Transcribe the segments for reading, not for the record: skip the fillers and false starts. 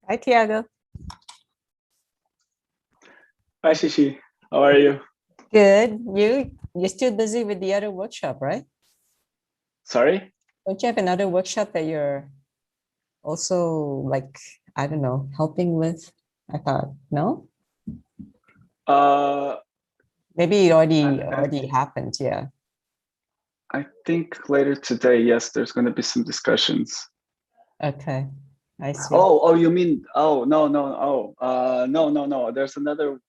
Hi, Tiago. Hi, Shishi. How are you? Good. You're still busy with the other workshop, right? Sorry? Don't you have another workshop that you're also like, I don't know, helping with? I thought, no? Maybe it already happened, yeah. I think later today, yes, there's going to be some discussions. Okay, I see. Oh, you mean, no. There's another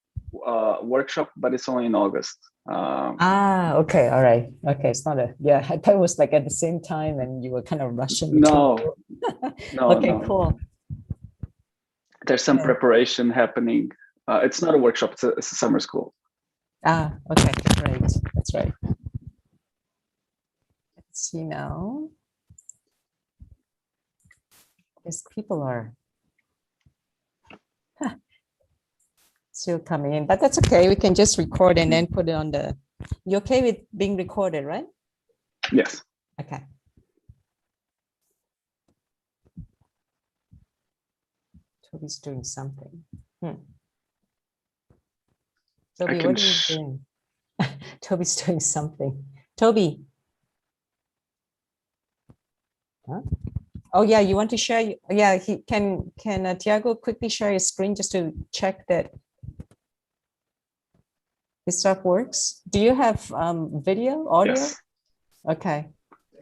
workshop, but it's only in August. Okay, all right. Okay, it's not yeah, I thought it was like at the same time and you were kind of rushing. No. Okay, no. cool. There's some preparation happening. It's not a workshop, it's a summer school. Okay, great. That's right. Let's see now. Because people are still coming in, but that's okay. We can just record and then put it on the. You okay with being recorded, right? Yes. Okay. Toby's doing something. Toby, what are you doing? Toby's doing something. Toby. Huh? Oh yeah, you want to share? Yeah, he can. Tiago quickly share his screen just to check that this stuff works. Do you have video, audio? Yes. Okay.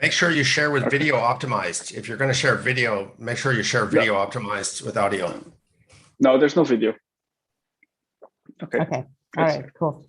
Make sure you share with video optimized. If you're going to share video, make sure you share video optimized with audio. No, there's no video. Okay. Okay. All right. Cool.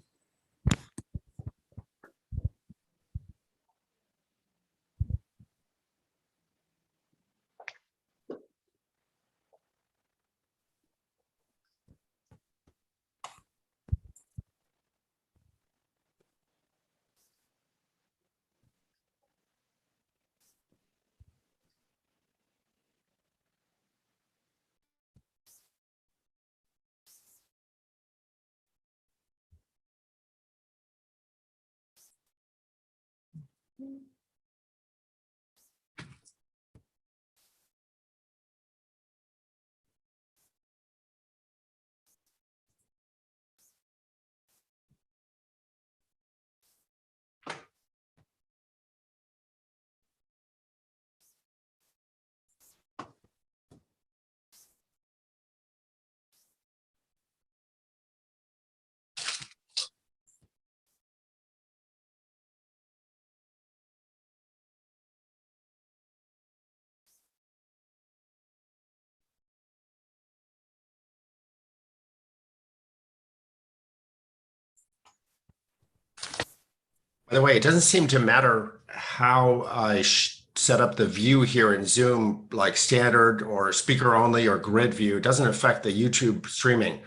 By the way, it doesn't seem to matter how I set up the view here in Zoom, like standard or speaker only or grid view. It doesn't affect the YouTube streaming.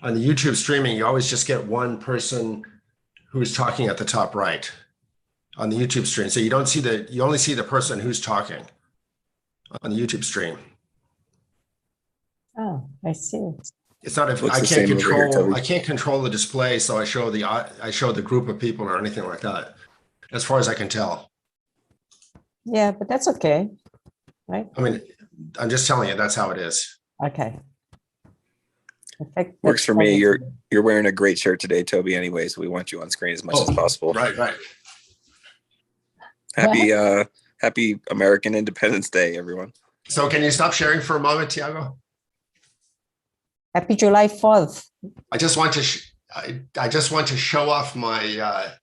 On the YouTube streaming, you always just get one person who's talking at the top right on the YouTube stream. So you only see the person who's talking on the YouTube stream. Oh, I see. It's not if I can't control the display, so I show the group of people or anything like that, as far as I can tell. Yeah, but that's okay, right? I mean, I'm just telling you that's how it is. Okay. In fact, works for me. You're wearing a great shirt today, Toby. Anyways, we want you on screen as much as possible. Right. Happy American Independence Day, everyone. So can you stop sharing for a moment, Tiago? Happy July 4th. I just want to show off my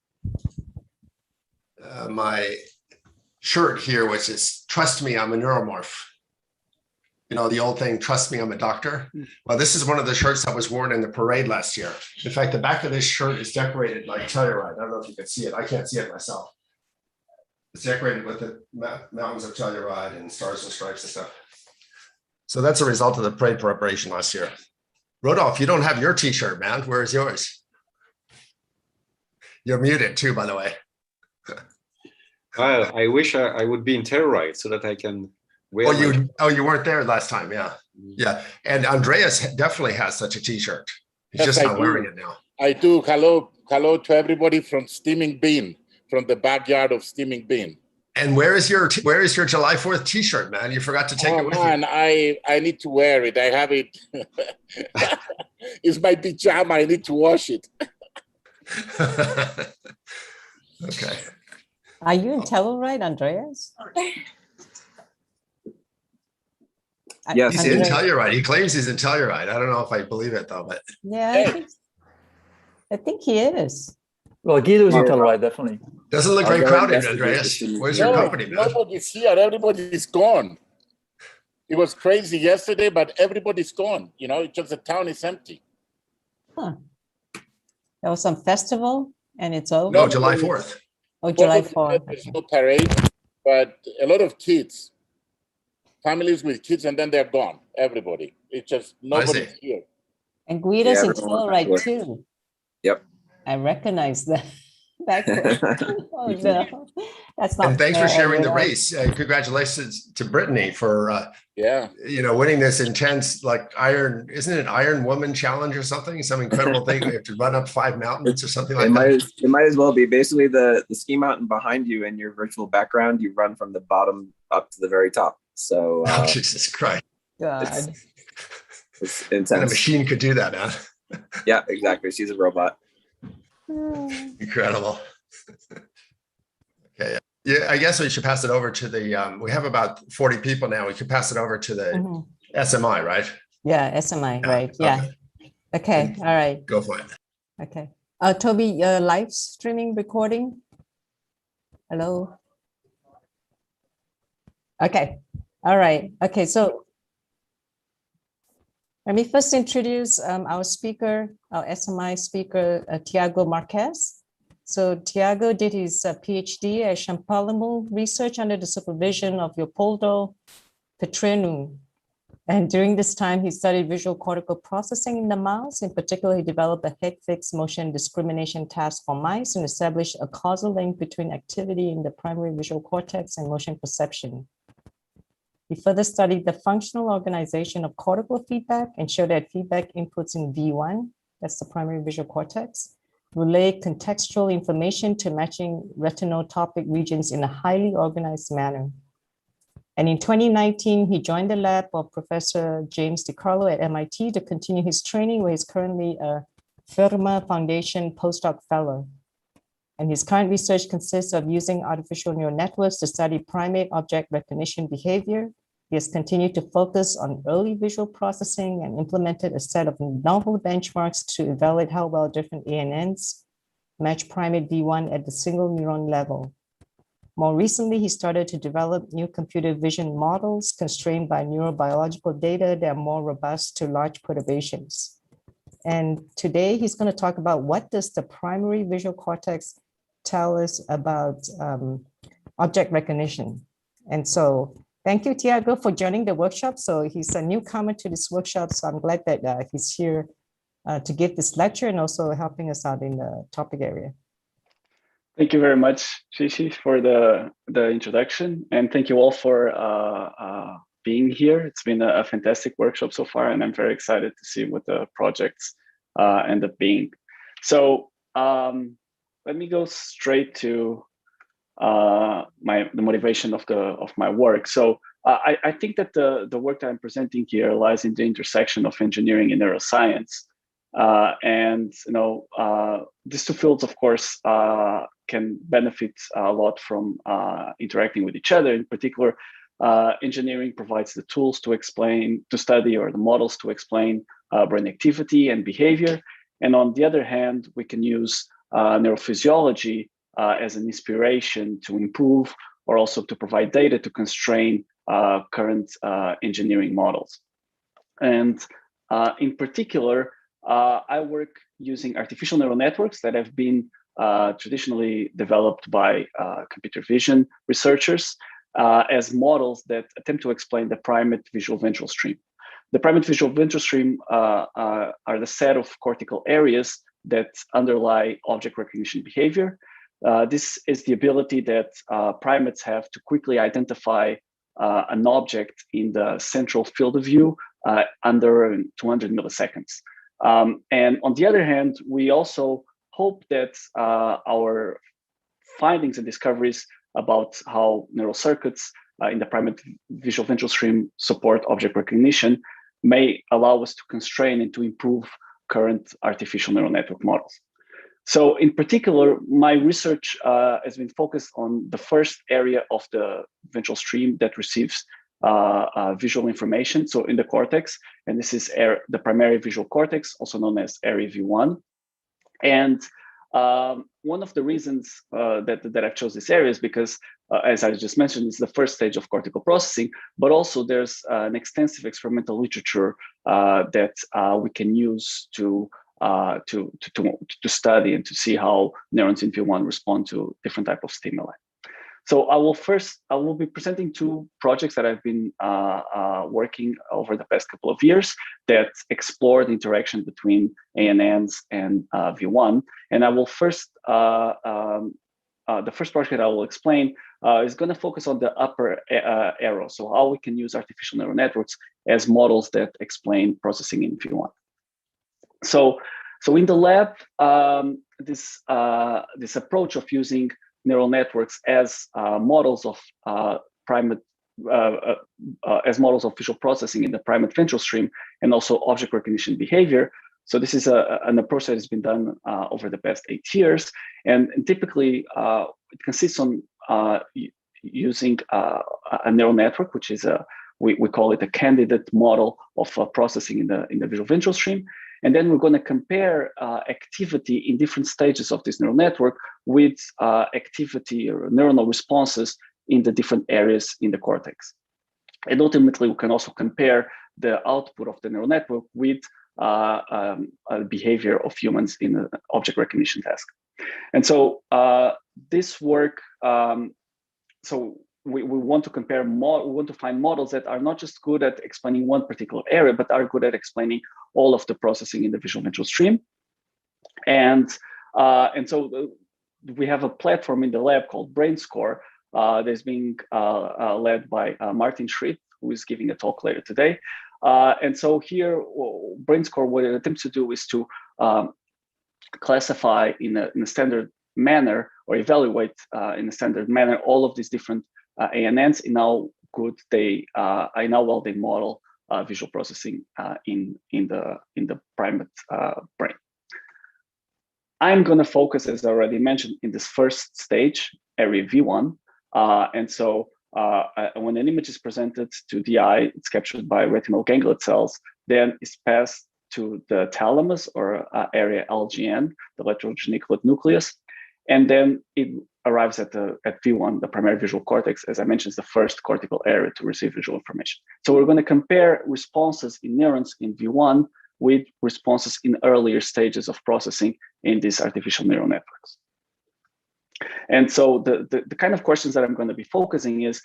my shirt here, which is "Trust me, I'm a neuromorph." You know, the old thing, "Trust me, I'm a doctor." Well, this is one of the shirts that was worn in the parade last year. In fact, the back of this shirt is decorated like Telluride. I don't know if you can see it. I can't see it myself. It's decorated with the mountains of Telluride and stars and stripes and stuff. So that's a result of the parade preparation last year. Rodolph, you don't have your t-shirt, man. Where is yours? You're muted too, by the way. Well, I wish I would be in Telluride so that I can wear. You weren't there last time, yeah. And Andreas definitely has such a t-shirt. He's just not wearing it now. I do. Hello to everybody from Steaming Bean, from the backyard of Steaming Bean. And where is your July 4th T-shirt, man? You forgot to take it with man, I need to wear it. I have it. It's my pajama. I need to wash it. Okay. Are you in Telluride, Andreas? Yes. He's in Telluride. He claims he's in Telluride. I don't know if I believe it though, but Yeah, I think he is. Well, Guido's in Telluride, definitely. doesn't look I'll very go crowded, investigate Andreas. this. Where's your company, man? Nobody's here. Everybody's gone. It was crazy yesterday, but everybody's gone. You know, it's just the town is empty. Huh. There was some festival and it's over. No, July 4th. Oh, July 4th. There's no parade, but a lot of kids, families with kids, and then they're gone. Everybody. It's just nobody's here. And Guido's in everyone was Telluride back to too. Yep. I recognize that. Oh no, that's not. And thanks for fair, sharing you the know. race. Congratulations to Brittany for Yeah. winning this intense isn't it an Iron Woman challenge or something? Some incredible thing. You have to run up 5 mountains or something like that. It might as well be basically the ski mountain behind you in your virtual background. You run from the bottom up to the very top. So Oh, Jesus Christ. God. it's And a intense. machine could do that, man. Yeah, exactly. She's a robot. Incredible. Okay. Yeah, I guess we should pass it over to the, we have about 40 people now. We could pass it over to the Mhm. SMI, right? Yeah, SMI, right? Yeah. Okay. All right. Go for it. Okay. Toby, live streaming recording. Hello. Okay. All right. Okay. So let me first introduce our speaker, our SMI speaker, Tiago Marques. So Tiago did his PhD at Champalimaud research under the supervision of Leopoldo Petrenu. And during this time, he studied visual cortical processing in the mouse. In particular, he developed a head fixed motion discrimination task for mice and established a causal link between activity in the primary visual cortex and motion perception. He further studied the functional organization of cortical feedback and showed that feedback inputs in V1, that's the primary visual cortex, relay contextual information to matching retinotopic regions in a highly organized manner. And in 2019, he joined the lab of Professor James DiCarlo at MIT to continue his training, where he's currently a Firma Foundation postdoc fellow. And his current research consists of using artificial neural networks to study primate object recognition behavior. He has continued to focus on early visual processing and implemented a set of novel benchmarks to evaluate how well different ANNs match primate V1 at the single neuron level. More recently, he started to develop new computer vision models constrained by neurobiological data that are more robust to large perturbations. And today he's going to talk about what does the primary visual cortex tell us about object recognition. And so thank you, Tiago, for joining the workshop. So he's a newcomer to this workshop. So I'm glad that he's here to give this lecture and also helping us out in the topic area. Thank you very much, Shishi, for the introduction. And thank you all for being here. It's been a fantastic workshop so far, and I'm very excited to see what the projects end up being. So let me go straight to the motivation of my work. So I think that the work that I'm presenting here lies in the intersection of engineering and neuroscience. And these two fields, of course, can benefit a lot from interacting with each other. In particular, engineering provides the tools to study, or the models to explain brain activity and behavior. And on the other hand, we can use neurophysiology as an inspiration to improve, or also to provide data to constrain current engineering models. And in particular, I work using artificial neural networks that have been traditionally developed by computer vision researchers as models that attempt to explain the primate visual ventral stream. The primate visual ventral stream are the set of cortical areas that underlie object recognition behavior. This is the ability that primates have to quickly identify an object in the central field of view under 200 milliseconds. And on the other hand, we also hope that our findings and discoveries about how neural circuits in the primate visual ventral stream support object recognition may allow us to constrain and to improve current artificial neural network models. So in particular, my research has been focused on the first area of the ventral stream that receives visual information, so in the cortex, and this is the primary visual cortex, also known as area V1. And one of the reasons that I've chosen this area is because, as I just mentioned, it's the first stage of cortical processing, but also there's an extensive experimental literature that we can use to study and to see how neurons in V1 respond to different type of stimuli. So I will be presenting two projects that I've been working over the past couple of years that explore the interaction between ANNs and V1. And I will the first project I will explain is going to focus on the upper arrow. So how we can use artificial neural networks as models that explain processing in V1. So in the lab, this approach of using neural networks as models of as models of visual processing in the primate ventral stream and also object recognition behavior. So this is an approach that has been done over the past 8 years, and typically it consists on using a neural network, which is we call it a candidate model of processing in the visual ventral stream. And then we're going to compare activity in different stages of this neural network with activity or neuronal responses in the different areas in the cortex. And ultimately, we can also compare the output of the neural network with behavior of humans in an object recognition task. And so this work, we want to compare we want to find models that are not just good at explaining one particular area, but are good at explaining all of the processing in the visual ventral stream. And so we have a platform in the lab called BrainScore that's being led by Martin Schritt, who is giving a talk later today. And so here, BrainScore, what it attempts to do is to classify in a standard manner or evaluate in a standard manner all of these different ANNs and how well they model visual processing in the primate brain. I'm going to focus, as I already mentioned, in this first stage, area V1. And so when an image is presented to the eye, it's captured by retinal ganglion cells, then it's passed to the thalamus or area LGN, the lateral geniculate nucleus, and then it arrives at V1, the primary visual cortex. As I mentioned, is the first cortical area to receive visual information. So we're going to compare responses in neurons in V1 with responses in earlier stages of processing in these artificial neural networks. And so the kind of questions that I'm going to be focusing is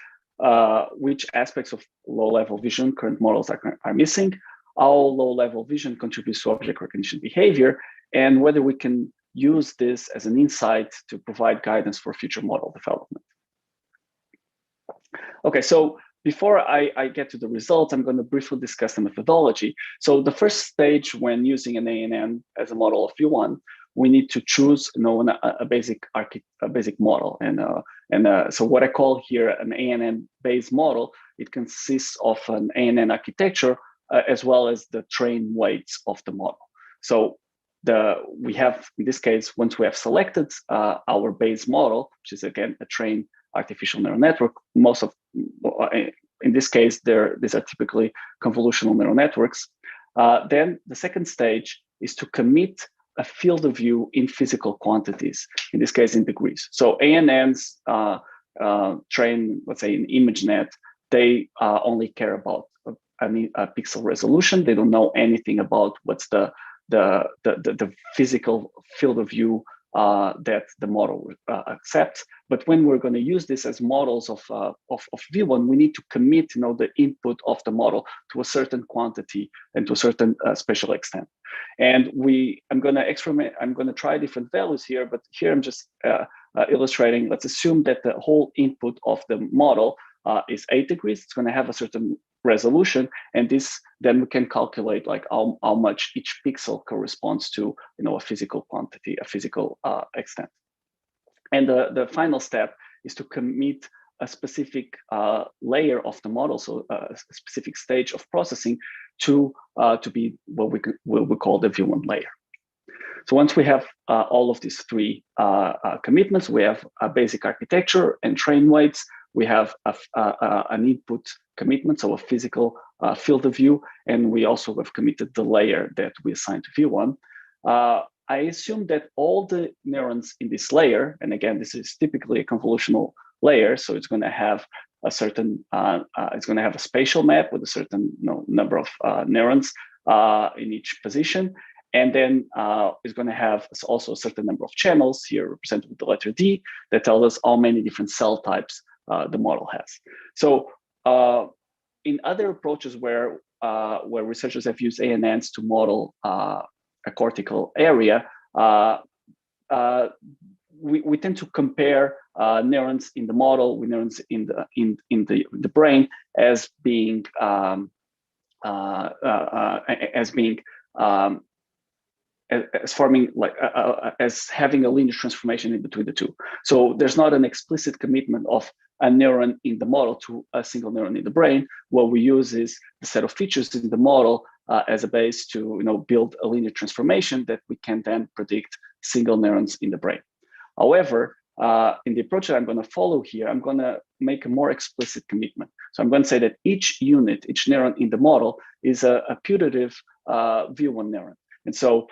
which aspects of low-level vision current models are missing, how low-level vision contributes to object recognition behavior, and whether we can use this as an insight to provide guidance for future model development. Okay, so before I get to the results, I'm going to briefly discuss the methodology. So the first stage when using an ANN as a model of V1, we need to choose a basic model. And so what I call here an ANN-based model, it consists of an ANN architecture as well as the train weights of the model. So we have, in this case, once we have selected our base model, which is again a trained artificial neural network, in this case, these are typically convolutional neural networks. Then the second stage is to commit a field of view in physical quantities, in this case in degrees. So ANNs train, let's say in ImageNet, they only care about a pixel resolution. They don't know anything about what's the physical field of view that the model accepts. But when we're going to use this as models of V1, we need to commit the input of the model to a certain quantity and to a certain spatial extent. And I'm going to experiment. I'm going to try different values here, but here I'm just illustrating. Let's assume that the whole input of the model is 8 degrees. It's going to have a certain resolution, and then we can calculate like how much each pixel corresponds to a physical quantity, a physical extent. And the final step is to commit a specific layer of the model, so a specific stage of processing to be what we call the V1 layer. So once we have all of these three commitments, we have a basic architecture and train weights. We have an input commitment, so a physical field of view, and we also have committed the layer that we assign to V1. I assume that all the neurons in this layer, and again, this is typically a convolutional layer, so it's going to have a certain, it's going to have a spatial map with a certain number of neurons in each position. And then it's going to have also a certain number of channels here represented with the letter D that tells us how many different cell types the model has. So in other approaches where researchers have used ANNs to model a cortical area, we tend to compare neurons in the model with neurons in the brain as being as forming like as having a linear transformation in between the two. So there's not an explicit commitment of a neuron in the model to a single neuron in the brain. What we use is the set of features in the model as a base to build a linear transformation that we can then predict single neurons in the brain. However, in the approach that I'm going to follow here, I'm going to make a more explicit commitment. So I'm going to say that each unit, each neuron in the model is a putative V1 neuron. And so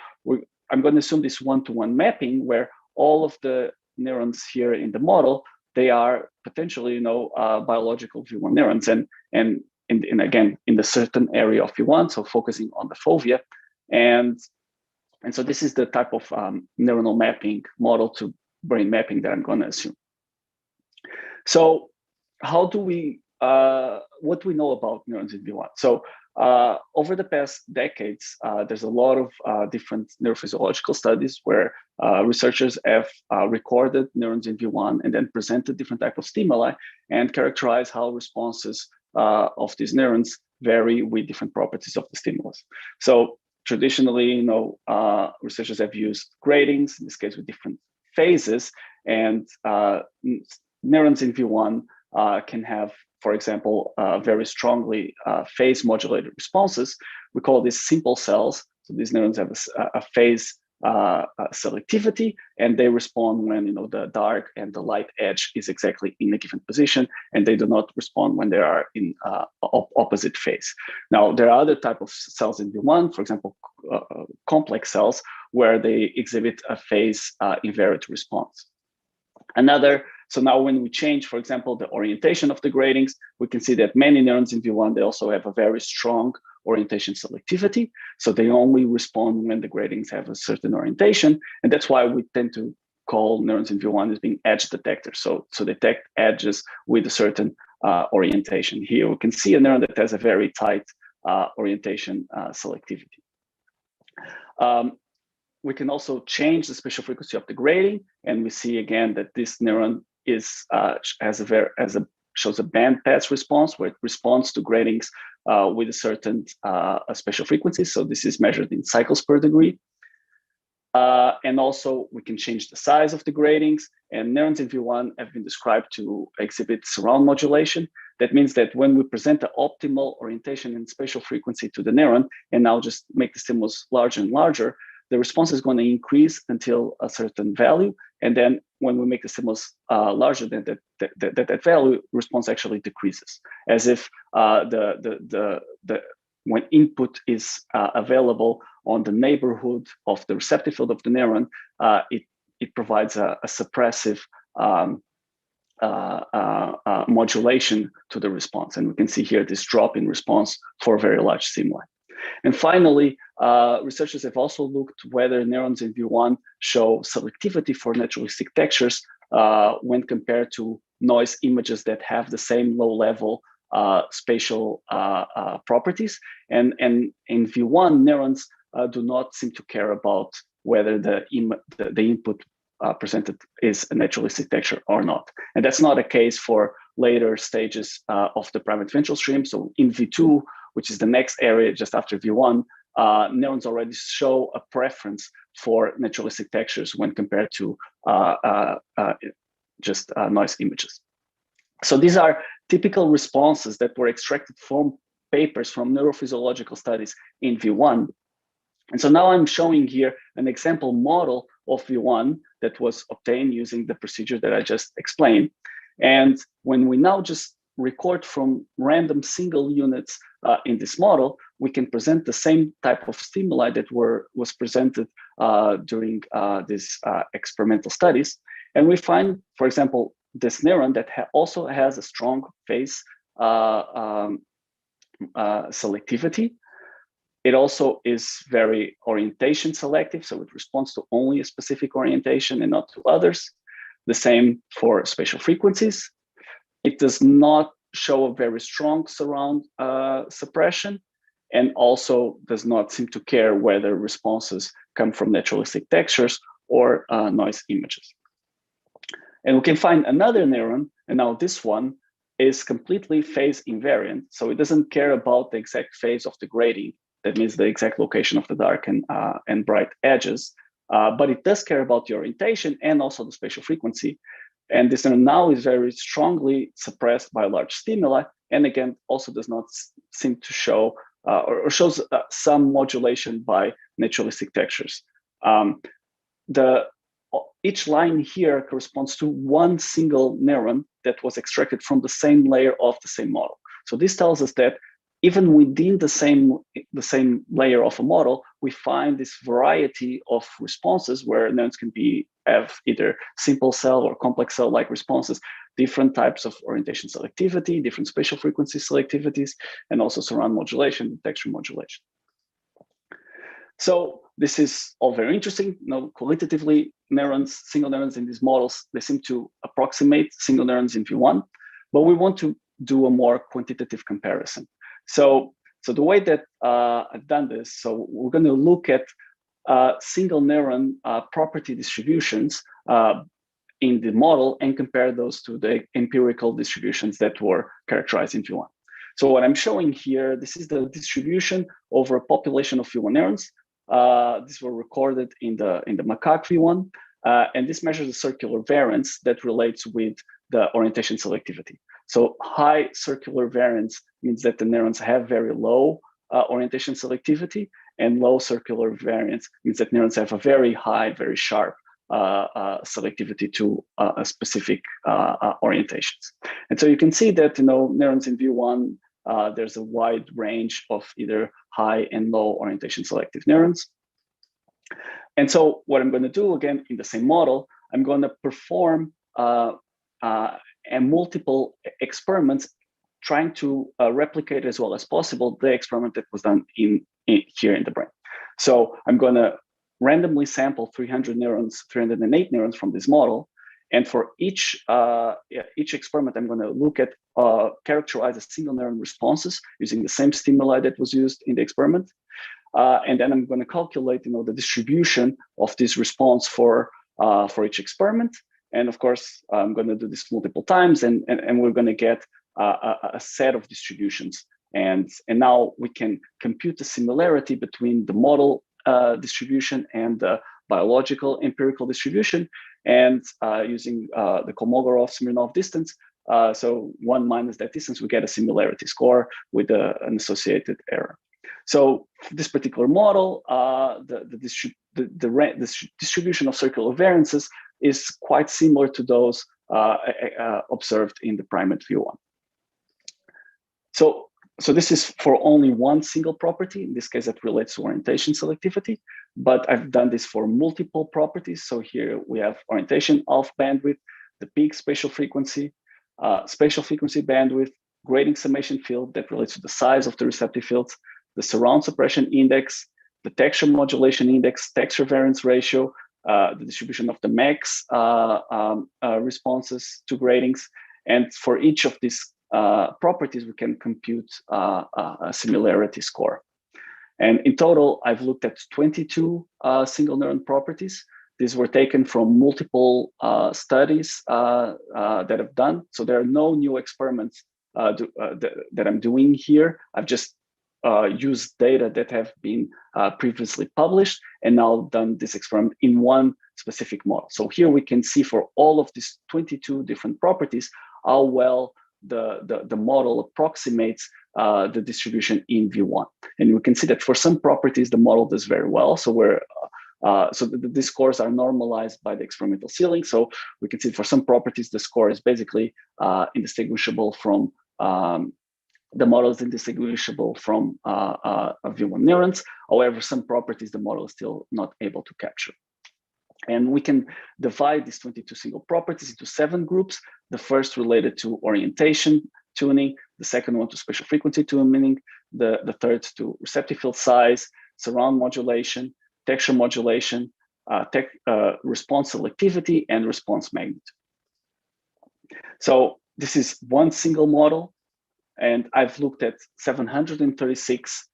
I'm going to assume this one-to-one mapping where all of the neurons here in the model, they are potentially, biological V1 neurons, and again, in the certain area of V1, so focusing on the fovea. And so this is the type of neuronal mapping model to brain mapping that I'm going to assume. So how do we, what do we know about neurons in V1? So over the past decades, there's a lot of different neurophysiological studies where researchers have recorded neurons in V1 and then presented different types of stimuli and characterize how responses of these neurons vary with different properties of the stimulus. So traditionally, researchers have used gratings, in this case with different phases, and neurons in V1 can have, for example, very strongly phase modulated responses. We call these simple cells. So these neurons have a phase selectivity, and they respond when the dark and the light edge is exactly in a given position, and they do not respond when they are in opposite phase. Now, there are other types of cells in V1, for example, complex cells, where they exhibit a phase invariant response. So now when we change, for example, the orientation of the gratings, we can see that many neurons in V1, they also have a very strong orientation selectivity. So they only respond when the gratings have a certain orientation. And that's why we tend to call neurons in V1 as being edge detectors. So detect edges with a certain orientation. Here we can see a neuron that has a very tight orientation selectivity. We can also change the spatial frequency of the grating, and we see again that this neuron shows a bandpass response where it responds to gratings with a certain spatial frequency. So this is measured in cycles per degree. And also we can change the size of the gratings, and neurons in V1 have been described to exhibit surround modulation. That means that when we present the optimal orientation and spatial frequency to the neuron, and now just make the stimulus larger and larger, the response is going to increase until a certain value. And then when we make the stimulus larger than that value, response actually decreases, as if when input is available on the neighborhood of the receptive field of the neuron, it provides a suppressive modulation to the response. And we can see here this drop in response for very large stimuli. And finally, researchers have also looked whether neurons in V1 show selectivity for naturalistic textures when compared to noise images that have the same low-level spatial properties. And in V1, neurons do not seem to care about whether the input presented is a naturalistic texture or not. And that's not a case for later stages of the primate ventral stream. So in V2, which is the next area just after V1, neurons already show a preference for naturalistic textures when compared to just noise images. So these are typical responses that were extracted from papers from neurophysiological studies in V1. And so now I'm showing here an example model of V1 that was obtained using the procedure that I just explained. And when we now just record from random single units in this model, we can present the same type of stimuli that was presented during these experimental studies. And we find, for example, this neuron that also has a strong phase selectivity. It also is very orientation selective, so it responds to only a specific orientation and not to others. The same for spatial frequencies. It does not show a very strong surround suppression, and also does not seem to care whether responses come from naturalistic textures or noise images. And we can find another neuron, and now this one is completely phase invariant, so it doesn't care about the exact phase of the grading. That means the exact location of the dark and bright edges, but it does care about the orientation and also the spatial frequency. And this now is very strongly suppressed by large stimuli, and again, also does not seem to show or shows some modulation by naturalistic textures. Each line here corresponds to one single neuron that was extracted from the same layer of the same model. So this tells us that even within the same layer of a model, we find this variety of responses where neurons can have either simple cell or complex cell-like responses, different types of orientation selectivity, different spatial frequency selectivities, and also surround modulation, texture modulation. So this is all very interesting. Qualitatively, single neurons in these models, they seem to approximate single neurons in V1, but we want to do a more quantitative comparison. So the way that I've done this, so we're going to look at single neuron property distributions in the model and compare those to the empirical distributions that were characterized in V1. So what I'm showing here, this is the distribution over a population of V1 neurons. These were recorded in the macaque V1, and this measures the circular variance that relates with the orientation selectivity. So high circular variance means that the neurons have very low orientation selectivity, and low circular variance means that neurons have a very high, very sharp selectivity to specific orientations. And so you can see that neurons in V1, there's a wide range of either high and low orientation selective neurons. And so what I'm going to do again in the same model, I'm going to perform multiple experiments trying to replicate as well as possible the experiment that was done here in the brain. So I'm going to randomly sample 308 neurons from this model. And for each experiment, I'm going to look at characterize the single neuron responses using the same stimuli that was used in the experiment. And then I'm going to calculate the distribution of this response for each experiment. And of course, I'm going to do this multiple times, and we're going to get a set of distributions. And now we can compute the similarity between the model distribution and the biological empirical distribution, and using the Kolmogorov-Smirnov distance. So 1 minus that distance, we get a similarity score with an associated error. So for this particular model, the distribution of circular variances is quite similar to those observed in the primate V1. So this is for only one single property. In this case, that relates to orientation selectivity, but I've done this for multiple properties. So here we have orientation of bandwidth, the peak spatial frequency bandwidth, grading summation field that relates to the size of the receptive fields, the surround suppression index, the texture modulation index, texture variance ratio, the distribution of the max responses to gradings. And for each of these properties, we can compute a similarity score. And in total, I've looked at 22 single neuron properties. These were taken from multiple studies that I've done. So there are no new experiments that I'm doing here. I've just used data that have been previously published and now done this experiment in one specific model. So here we can see for all of these 22 different properties, how well the model approximates the distribution in V1. And we can see that for some properties, the model does very well. So these scores are normalized by the experimental ceiling. So we can see for some properties, the score is basically indistinguishable from, the model is indistinguishable from V1 neurons. However, some properties the model is still not able to capture. And we can divide these 22 single properties into 7 groups. The first related to orientation tuning, the second one to spatial frequency tuning, the third to receptive field size, surround modulation, texture modulation, response selectivity, and response magnitude. So this is one single model, and I've looked at 736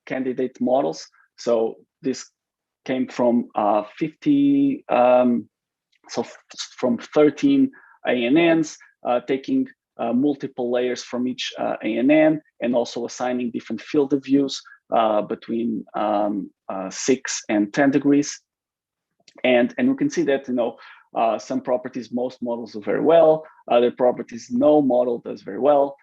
candidate models. So this came from 50, so from 13 ANNs, taking multiple layers from each ANN, and also assigning different field of views between 6 and 10 degrees. And we can see that, some properties, most models do very well. Other properties, no model does very well.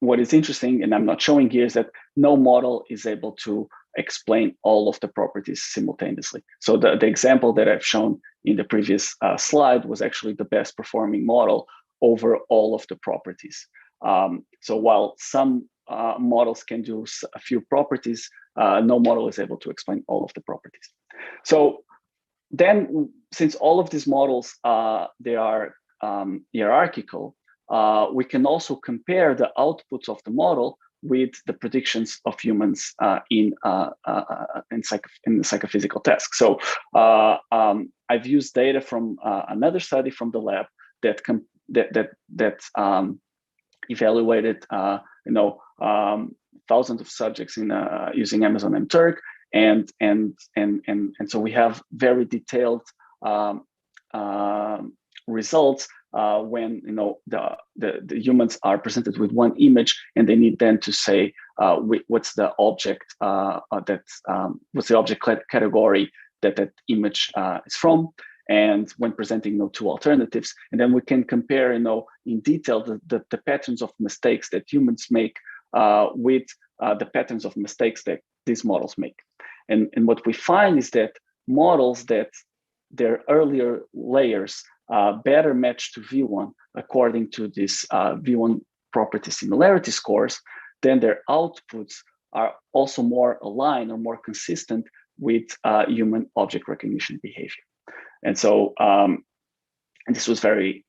What is interesting, and I'm not showing here, is that no model is able to explain all of the properties simultaneously. So the example that I've shown in the previous slide was actually the best performing model over all of the properties. So while some models can do a few properties, no model is able to explain all of the properties. So then, since all of these models, they are hierarchical, we can also compare the outputs of the model with the predictions of humans in the psychophysical task. So I've used data from another study from the lab that evaluated thousands of subjects in using Amazon mTurk, and so we have very detailed results when the humans are presented with one image, and they need then to say what's the object what's the object category that image is from. And when presenting two alternatives, and then we can compare in detail the patterns of mistakes that humans make with the patterns of mistakes that these models make. And what we find is that models that their earlier layers better match to V1 according to this V1 property similarity scores, then their outputs are also more aligned or more consistent with human object recognition behavior. And so this was very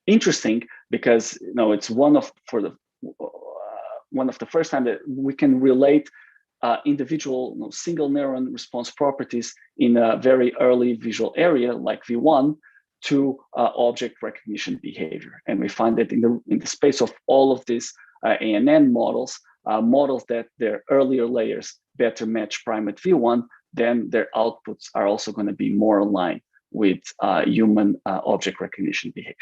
interesting, because it's one of the first time that we can relate individual single neuron response properties in a very early visual area like V1 to object recognition behavior. And we find that in the space of all of these ANN models, models that their earlier layers better match primate V1, then their outputs are also going to be more aligned with human object recognition behavior.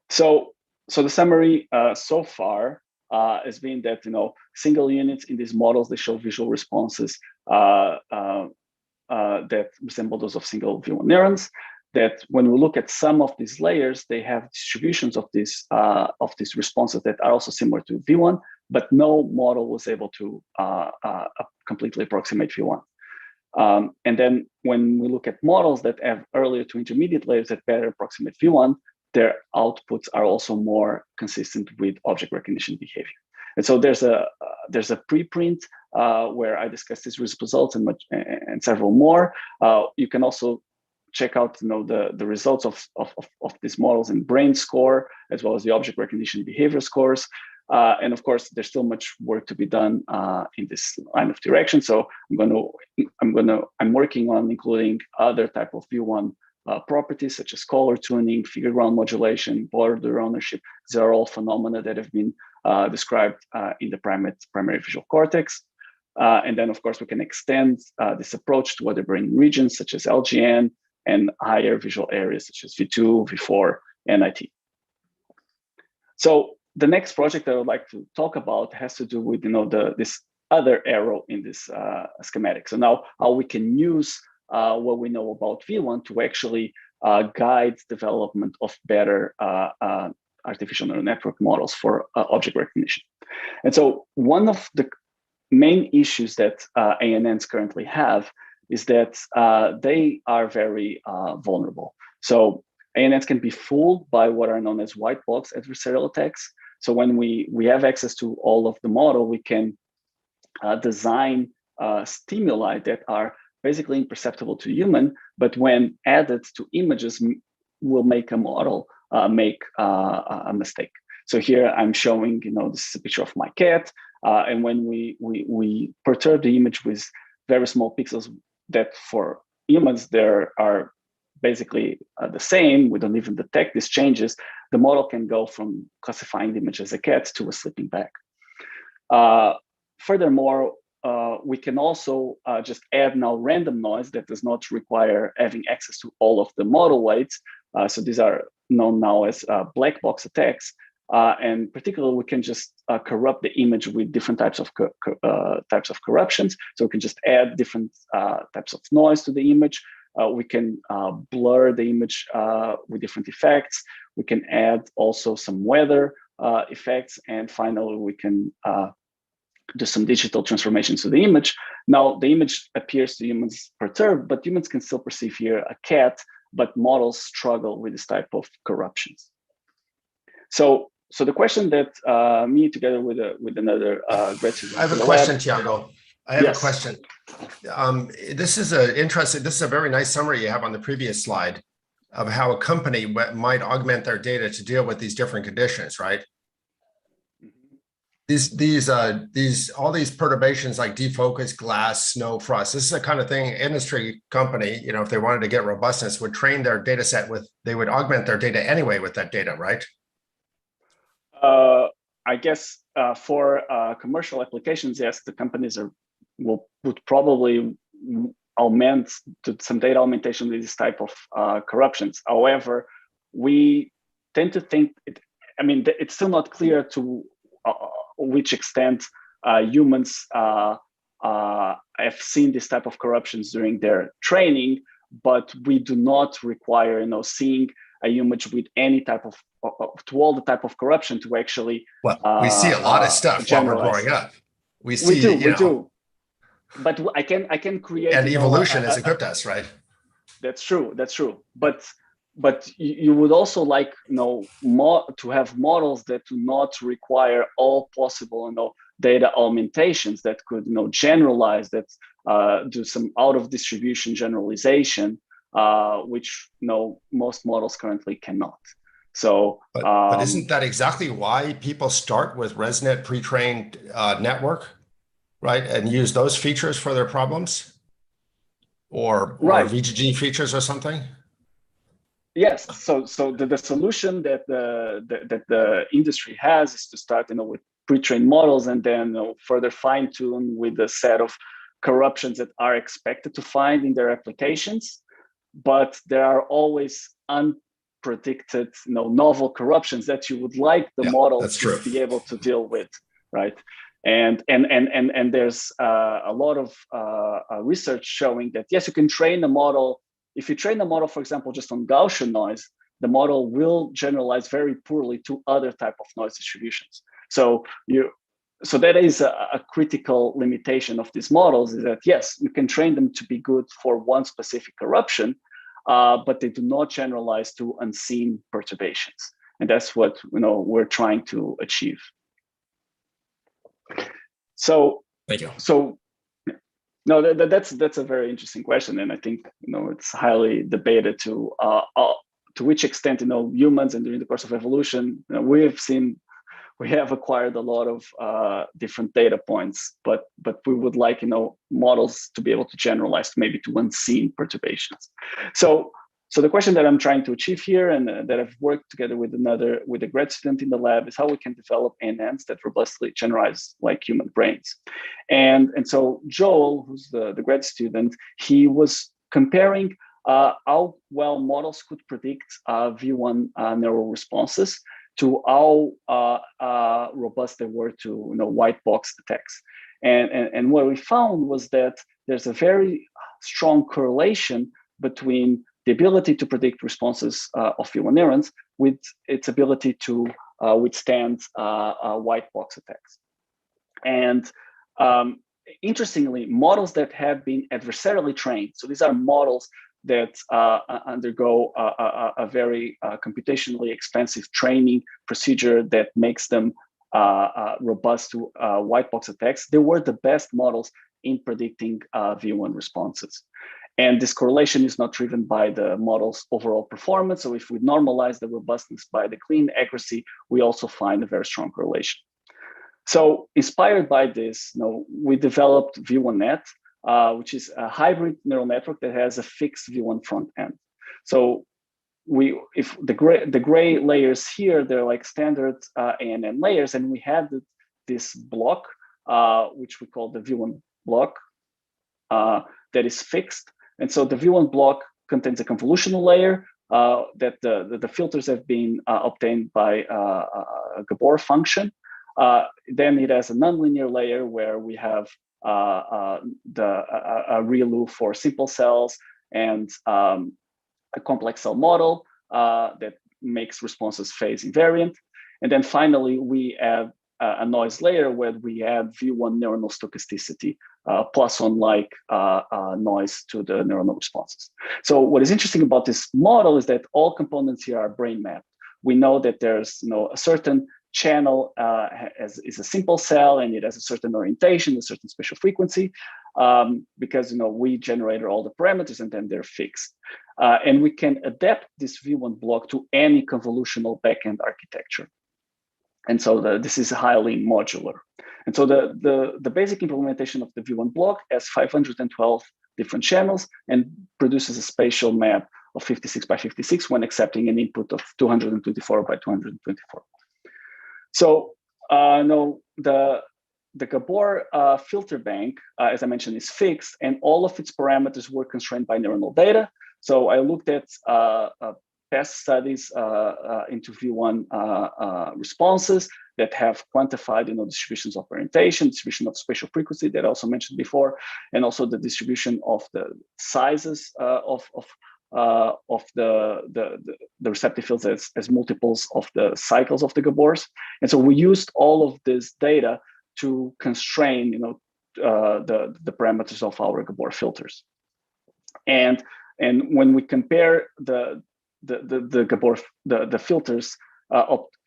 So the summary so far has been that single units in these models, they show visual responses that resemble those of single V1 neurons. That when we look at some of these layers, they have distributions of these responses that are also similar to V1, but no model was able to completely approximate V1. And then when we look at models that have earlier to intermediate layers that better approximate V1, their outputs are also more consistent with object recognition behavior. And so there's a preprint where I discuss these results and several more. You can also check out the results of these models in brain score, as well as the object recognition behavior scores. And of course, there's still much work to be done in this line of direction. So I'm working on including other type of V1 properties such as color tuning, figure ground modulation, border ownership. These are all phenomena that have been described in the primary visual cortex. And then, of course, we can extend this approach to other brain regions such as LGN and higher visual areas such as V2, V4, and IT. So the next project I would like to talk about has to do with this other arrow in this schematic. So now how we can use what we know about V1 to actually guide development of better artificial neural network models for object recognition. And so one of the main issues that ANNs currently have is that they are very vulnerable. So ANNs can be fooled by what are known as white box adversarial attacks. So when we have access to all of the model, we can design stimuli that are basically imperceptible to human, but when added to images, will make a model make a mistake. So here I'm showing, this is a picture of my cat, and when we perturb the image with very small pixels that for humans there are basically the same, we don't even detect these changes, the model can go from classifying the image as a cat to a sleeping bag. Furthermore, we can also just add now random noise that does not require having access to all of the model weights. So these are known now as black box attacks. And particularly, we can just corrupt the image with different types of corruptions. So we can just add different types of noise to the image. We can blur the image with different effects. We can add also some weather effects. And finally, we can do some digital transformations to the image. Now, the image appears to humans perturbed, but humans can still perceive here a cat, but models struggle with this type of corruptions. So the question that me together with another grad student. I have a question, Tiago. I have a question. This is a very nice summary you have on the previous slide of how a company might augment their data to deal with these different conditions, right? All these perturbations like defocus, glass, snow, frost. This is the kind of thing industry company, if they wanted to get robustness, would train their data set with. They would augment their data anyway with that data, right? I guess for commercial applications, yes, the companies would probably augment to some data augmentation with this type of corruptions. However, we tend to think it's still not clear to which extent humans have seen this type of corruptions during their training, but we do not require, seeing a image with any type of to all the type of corruption to actually. Well, we see a lot of stuff while we're growing up. We do. But I can create. And evolution has equipped us, right? That's true. But you would also like to have models that do not require all possible data augmentations that could generalize, that do some out of distribution generalization, which most models currently cannot. So, but isn't that exactly why people start with ResNet pre-trained network, right, and use those features for their problems, or VGG features or something? Yes. So the solution that the industry has is to start with pre-trained models and then further fine-tune with the set of corruptions that are expected to find in their applications. But there are always unpredicted, novel corruptions that you would like the model to be able to deal with, right? And there's a lot of research showing that yes, you can train a model. If you train the model, for example, just on Gaussian noise, the model will generalize very poorly to other type of noise distributions. So that is a critical limitation of these models, is that yes, you can train them to be good for one specific corruption, but they do not generalize to unseen perturbations. And that's what we're trying to achieve. So thank you. So no, that's a very interesting question, and I think it's highly debated to which extent humans and during the course of evolution we have acquired a lot of different data points, but we would like models to be able to generalize maybe to unseen perturbations. So the question that I'm trying to achieve here, and that I've worked together with a grad student in the lab, is how we can develop ANNs that robustly generalize like human brains. And so Joel, who's the grad student, he was comparing how well models could predict V1 neural responses to how robust they were to white box attacks. And what we found was that there's a very strong correlation between the ability to predict responses of V1 neurons with its ability to withstand white box attacks. And interestingly, models that have been adversarially trained, so these are models that undergo a very computationally expensive training procedure that makes them robust to white box attacks, they were the best models in predicting V1 responses. And this correlation is not driven by the model's overall performance. So if we normalize the robustness by the clean accuracy, we also find a very strong correlation. So inspired by this, we developed V1Net, which is a hybrid neural network that has a fixed V1 front end. So if the gray layers here, they're like standard ANN layers, and we have this block, which we call the V1 block, that is fixed. And so the V1 block contains a convolutional layer that the filters have been obtained by a Gabor function. Then it has a nonlinear layer where we have a ReLU for simple cells and a complex cell model that makes responses phase invariant. And then finally, we add a noise layer where we add V1 neuronal stochasticity plus on-like noise to the neuronal responses. So what is interesting about this model is that all components here are brain mapped. We know that there's a certain channel is a simple cell and it has a certain orientation, a certain spatial frequency, because we generated all the parameters and then they're fixed. And we can adapt this V1 block to any convolutional backend architecture. And so this is highly modular. And so the basic implementation of the V1 block has 512 different channels and produces a spatial map of 56 by 56 when accepting an input of 224 by 224. So the Gabor filter bank, as I mentioned, is fixed, and all of its parameters were constrained by neuronal data. So I looked at past studies into V1 responses that have quantified, distributions of orientation, distribution of spatial frequency that I also mentioned before, and also the distribution of the sizes of the receptive fields as multiples of the cycles of the Gabors. And so we used all of this data to constrain, the parameters of our Gabor filters. And when we compare the Gabor the filters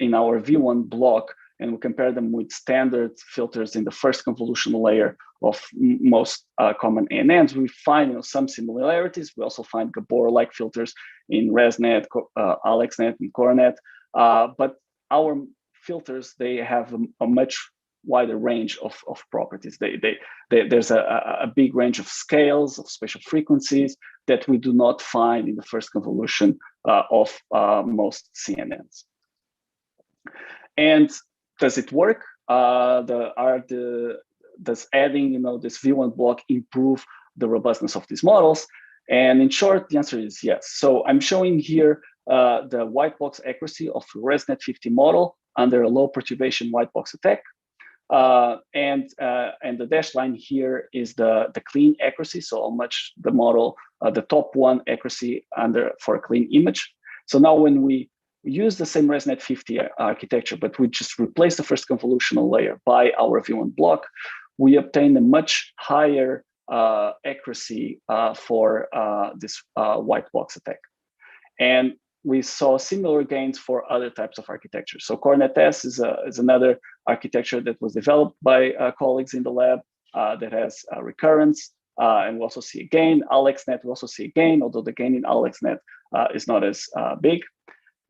in our V1 block, and we compare them with standard filters in the first convolutional layer of most common ANNs, we find some similarities. We also find Gabor-like filters in ResNet, AlexNet, and CoroNet. But our filters, they have a much wider range of properties. There's a big range of scales, of spatial frequencies that we do not find in the first convolution of most CNNs. And does it work? Does adding this V1 block improve the robustness of these models? And in short, the answer is yes. So I'm showing here the white box accuracy of the ResNet 50 model under a low perturbation white box attack. And the dashed line here is the clean accuracy, so how much the model, the top one accuracy for a clean image. So now when we use the same ResNet 50 architecture, but we just replace the first convolutional layer by our V1 block, we obtain a much higher accuracy for this white box attack. And we saw similar gains for other types of architectures. So CoroNet-S is another architecture that was developed by colleagues in the lab that has recurrence, and we also see a gain. AlexNet, we also see a gain, although the gain in AlexNet is not as big.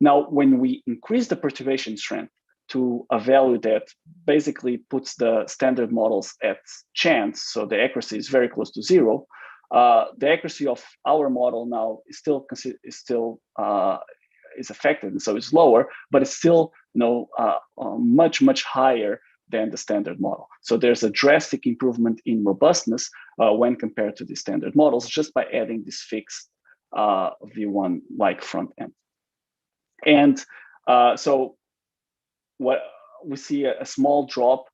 Now, when we increase the perturbation strength to a value that basically puts the standard models at chance, so the accuracy is very close to zero, the accuracy of our model now is affected, and so it's lower, but it's still much higher than the standard model. So there's a drastic improvement in robustness when compared to the standard models, just by adding this fixed V1 like front end. And so what we see a small drop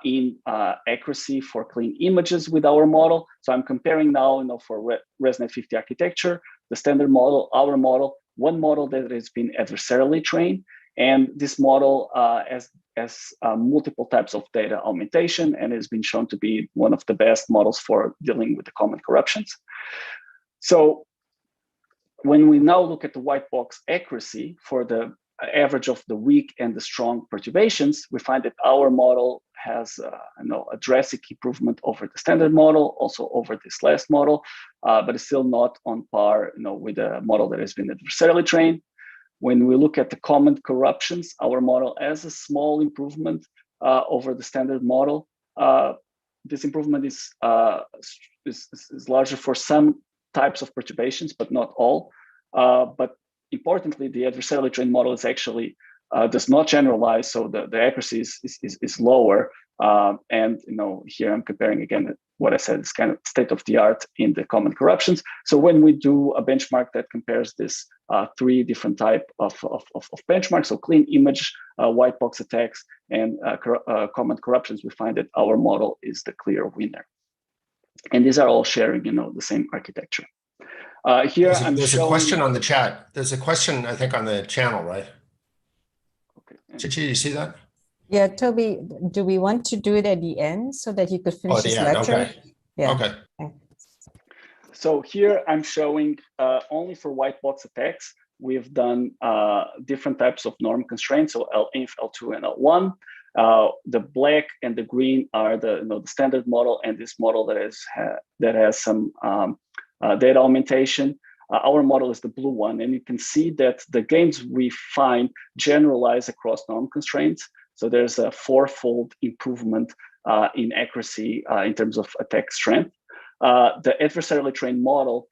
in accuracy for clean images with our model. So I'm comparing now, for ResNet 50 architecture, the standard model, our model, one model that has been adversarially trained, and this model has multiple types of data augmentation and has been shown to be one of the best models for dealing with the common corruptions. So when we now look at the white box accuracy for the average of the weak and the strong perturbations, we find that our model has a drastic improvement over the standard model, also over this last model, but it's still not on par with the model that has been adversarially trained. When we look at the common corruptions, our model has a small improvement over the standard model. This improvement is larger for some types of perturbations, but not all. But importantly, the adversarially trained model is actually does not generalize, so the accuracy is lower. And here I'm comparing again what I said is kind of state of the art in the common corruptions. So when we do a benchmark that compares this three different type of benchmarks, so clean image, white box attacks, and common corruptions, we find that our model is the clear winner. And these are all sharing the same architecture. Here there's a question on the chat. There's a question, I think, on the channel, right? Okay. Chichi, you see that? Yeah, Toby, do we want to do it at the end so that you could finish this lecture? Okay. Yeah. Okay. So here I'm showing only for white box attacks, we've done different types of norm constraints, so Linf, L2, and L1. The black and the green are the standard model, and this model that has some data augmentation. Our model is the blue one, and you can see that the gains we find generalize across norm constraints. So there's a fourfold improvement in accuracy in terms of attack strength. The adversarially trained model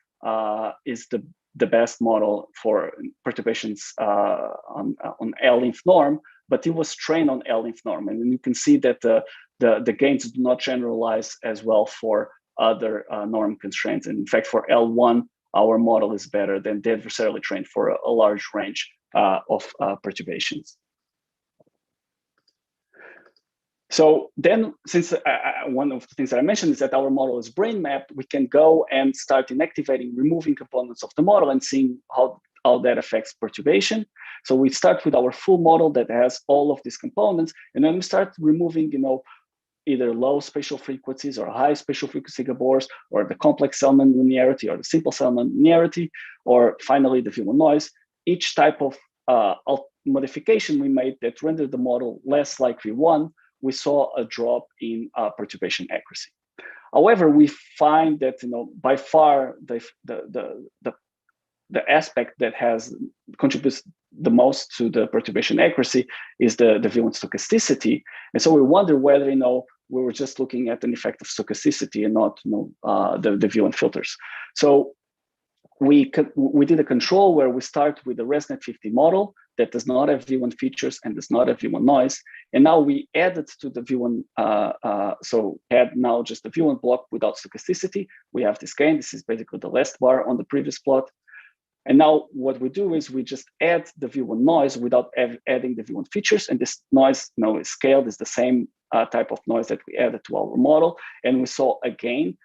is the best model for perturbations on Linf norm, but it was trained on Linf norm, and you can see that the gains do not generalize as well for other norm constraints. And in fact, for L1, our model is better than the adversarially trained for a large range of perturbations. So then, since one of the things that I mentioned is that our model is brain mapped, we can go and start inactivating, removing components of the model and seeing how that affects perturbation. So we start with our full model that has all of these components, and then we start removing, either low spatial frequencies or high spatial frequency Gabors, or the complex cell nonlinearity or the simple cell nonlinearity, or finally the V1 noise. Each type of modification we made that rendered the model less like V1, we saw a drop in perturbation accuracy. However, we find that by far the aspect that contributes the most to the perturbation accuracy is the V1 stochasticity. And so we wonder whether we were just looking at an effect of stochasticity and not the V1 filters. So we did a control where we start with the ResNet 50 model that does not have V1 features and does not have V1 noise. And now we added to the V1, so add now just the V1 block without stochasticity. We have this gain. This is basically the last bar on the previous plot. And now what we do is we just add the V1 noise without adding the V1 features. And this noise is scaled, is the same type of noise that we added to our model. And we saw a gain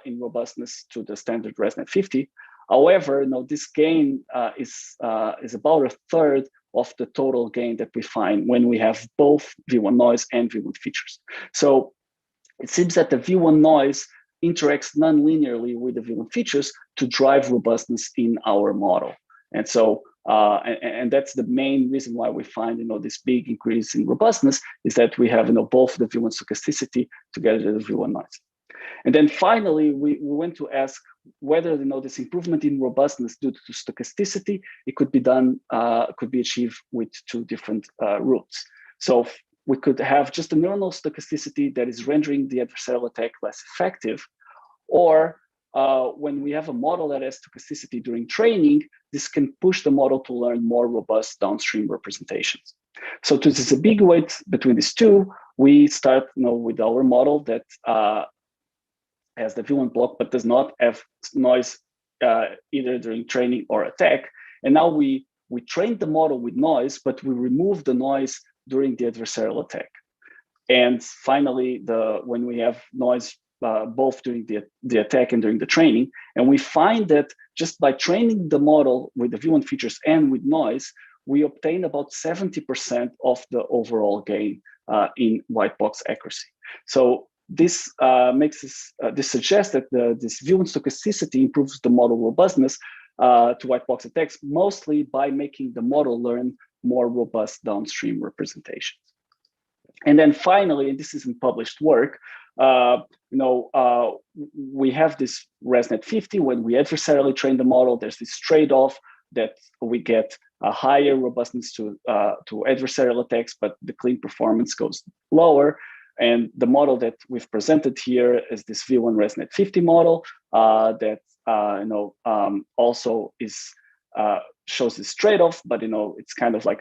in robustness to the standard ResNet 50. However, this gain is about a third of the total gain that we find when we have both V1 noise and V1 features. So it seems that the V1 noise interacts non-linearly with the V1 features to drive robustness in our model. And so, and that's the main reason why we find, this big increase in robustness is that we have, both the V1 stochasticity together with the V1 noise. And then finally, we went to ask whether, this improvement in robustness due to stochasticity, it could be done, could be achieved with two different routes. So we could have just a neuronal stochasticity that is rendering the adversarial attack less effective, or when we have a model that has stochasticity during training, this can push the model to learn more robust downstream representations. So to disambiguate between these two, we start with our model that has the V1 block but does not have noise either during training or attack. And now we trained the model with noise, but we remove the noise during the adversarial attack. And finally, when we have noise both during the attack and during the training, and we find that just by training the model with the V1 features and with noise, we obtain about 70% of the overall gain in white box accuracy. So this this suggests that this V1 stochasticity improves the model robustness to white box attacks, mostly by making the model learn more robust downstream representations. And then finally, and this is in published work, we have this ResNet 50. When we adversarially train the model, there's this trade-off that we get a higher robustness to adversarial attacks, but the clean performance goes lower. And the model that we've presented here is this V1 ResNet 50 model that also shows this trade-off, but it's kind of like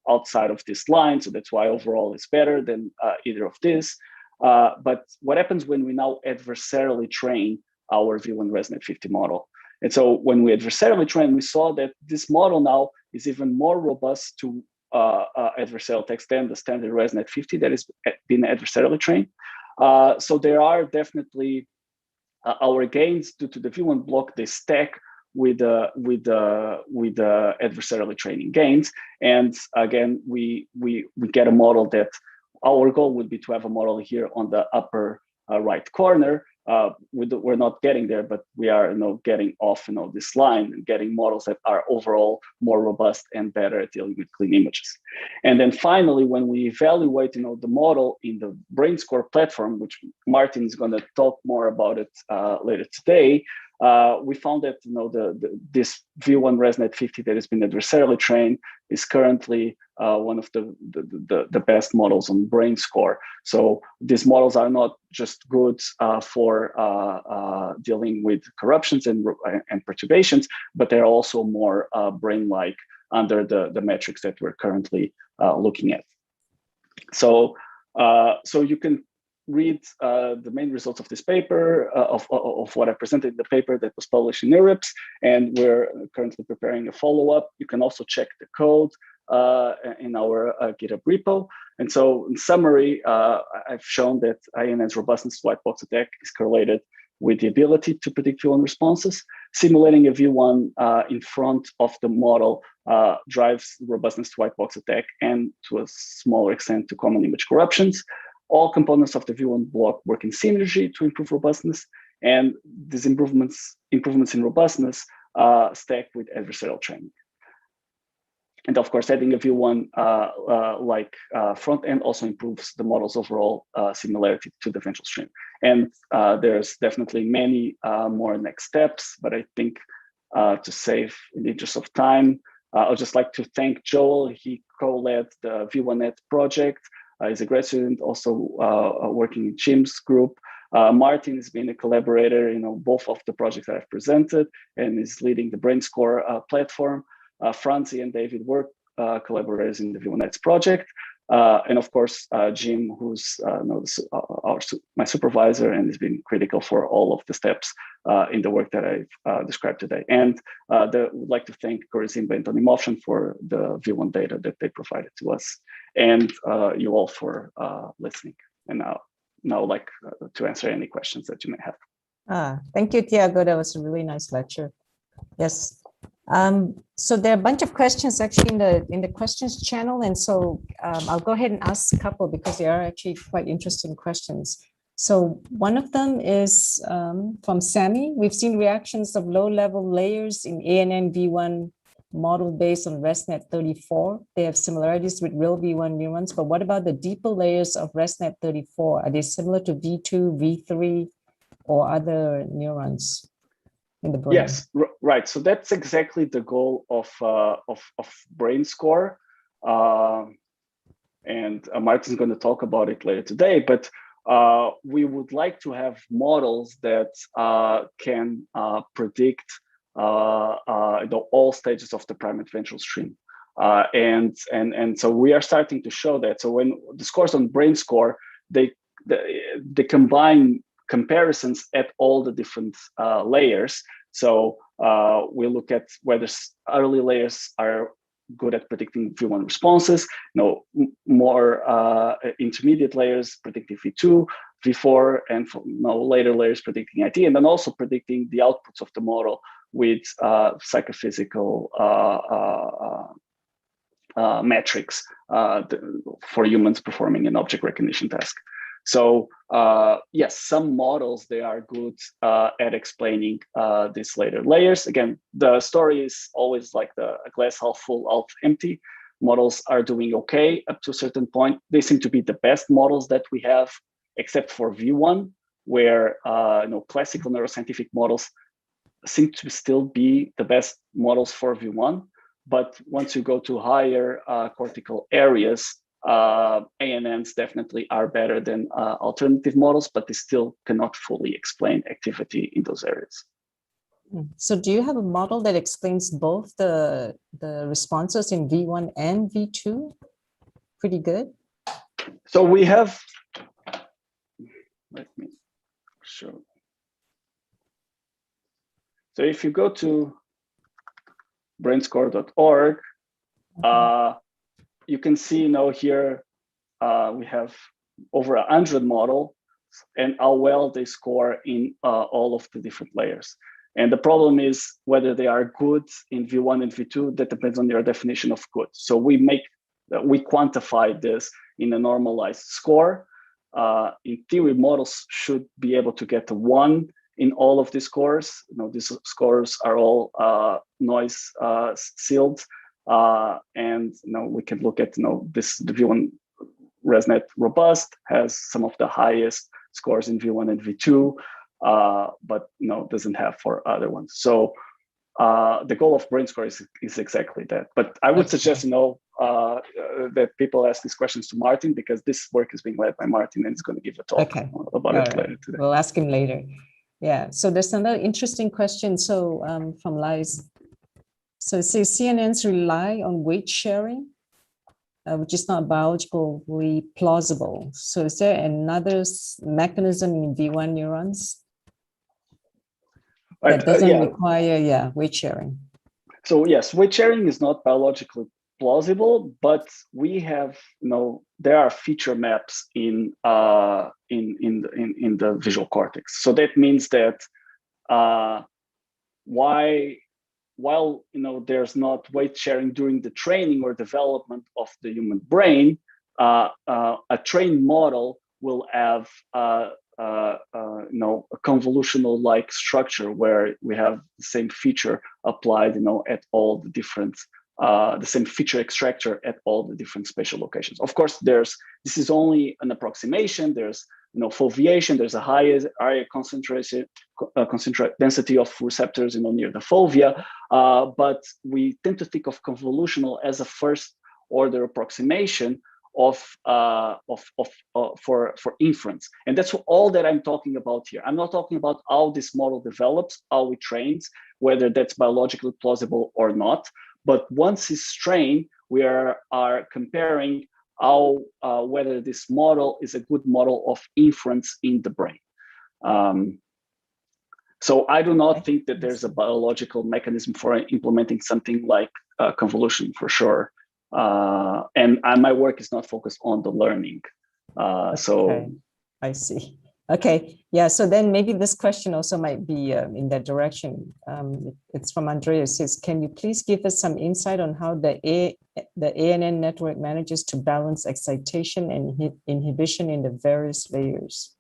outside of this line, so that's why overall it's better than either of these. But what happens when we now adversarially train our V1 ResNet 50 model? And so when we adversarially train, we saw that this model now is even more robust to adversarial attacks than the standard ResNet 50 that has been adversarially trained. So there are definitely our gains due to the V1 block, they stack with the adversarially training gains. And again, we get a model that our goal would be to have a model here on the upper right corner. We're not getting there, but we are getting off this line and getting models that are overall more robust and better at dealing with clean images. And then finally, when we evaluate the model in the BrainScore platform, which Martin is going to talk more about it later today, we found that this V1 ResNet 50 that has been adversarially trained is currently one of the best models on BrainScore. So these models are not just good for dealing with corruptions and perturbations, but they're also more brain-like under the metrics that we're currently looking at. So you can read the main results of this paper, of what I presented in the paper that was published in NeurIPS, and we're currently preparing a follow-up. You can also check the code in our GitHub repo. And so in summary, I've shown that INN's robustness to white box attack is correlated with the ability to predict V1 responses. Simulating a V1 in front of the model drives robustness to white box attack and to a smaller extent to common image corruptions. All components of the V1 block work in synergy to improve robustness, and these improvements in robustness stack with adversarial training. And of course, adding a V1 front end also improves the model's overall similarity to the ventral stream. And there's definitely many more next steps, but I think to save in the interest of time, I'd just like to thank Joel. He co-led the V1net project. He's a grad student, also working in Jim's group. Martin has been a collaborator in both of the projects that I've presented and is leading the BrainScore platform. Franzi and David were collaborators in the V1X project. And of course, Jim, who's my supervisor and has been critical for all of the steps in the work that I've described today. And would like to thank Corizimba and Tony Motion for the V1 data that they provided to us, and you all for listening. And now I'd like to answer any questions that you may have. Thank you, Tiago. That was a really nice lecture. Yes. So there are a bunch of questions actually in the questions channel, and so I'll go ahead and ask a couple because they are actually quite interesting questions. So one of them is from Sammy. We've seen reactions of low-level layers in ANN V1 model based on ResNet 34. They have similarities with real V1 neurons, but what about the deeper layers of ResNet 34? Are they similar to V2, V3, or other neurons in the brain? Yes, right. So that's exactly the goal of BrainScore. And Martin's going to talk about it later today, but we would like to have models that can predict all stages of the primate ventral stream. And so we are starting to show that. So when the scores on BrainScore, they combine comparisons at all the different layers. So we look at whether early layers are good at predicting V1 responses, more intermediate layers predicting V2, V4, and later layers predicting IT, and then also predicting the outputs of the model with psychophysical metrics for humans performing an object recognition task. So yes, some models, they are good at explaining these later layers. Again, the story is always like the glass half full, half empty. Models are doing okay up to a certain point. They seem to be the best models that we have, except for V1, where classical neuroscientific models seem to still be the best models for V1. But once you go to higher cortical areas, ANNs definitely are better than alternative models, but they still cannot fully explain activity in those areas. So do you have a model that explains both the responses in V1 and V2? Pretty good. So we have, let me show. So if you go to brainscore.org, you can see here we have over 100 models and how well they score in all of the different layers. And the problem is whether they are good in V1 and V2, that depends on your definition of good. So we quantify this in a normalized score. In theory, models should be able to get a 1 in all of these scores. These scores are all noise sealed. And we can look at the V1 ResNet robust has some of the highest scores in V1 and V2, but doesn't have for other ones. So the goal of BrainScore is exactly that. But I would suggest that people ask these questions to Martin, because this work is being led by Martin, and he's going to give a talk about it later today. We'll ask him later. Yeah. So there's another interesting question. So from Liz. So it says CNNs rely on weight sharing, which is not biologically plausible. So is there another mechanism in V1 neurons that doesn't require weight sharing? So yes, weight sharing is not biologically plausible, but we have there are feature maps in the visual cortex. So that means that while there's not weight sharing during the training or development of the human brain, a trained model will have a convolutional like structure where we have the same feature applied at all the different the same feature extractor at all the different spatial locations. Of course, this is only an approximation. There's foveation. There's a higher concentration density of receptors near the fovea, but we tend to think of convolutional as a first order approximation for inference. And that's all that I'm talking about here. I'm not talking about how this model develops, how it trains, whether that's biologically plausible or not. But once it's trained, we are comparing whether this model is a good model of inference in the brain. So I do not think that there's a biological mechanism for implementing something like convolution for sure. And my work is not focused on the learning. So I see. Okay, yeah. So then maybe this question also might be in that direction. It's from Andrea. It says, can you please give us some insight on how the ANN network manages to balance excitation and inhibition in the various layers?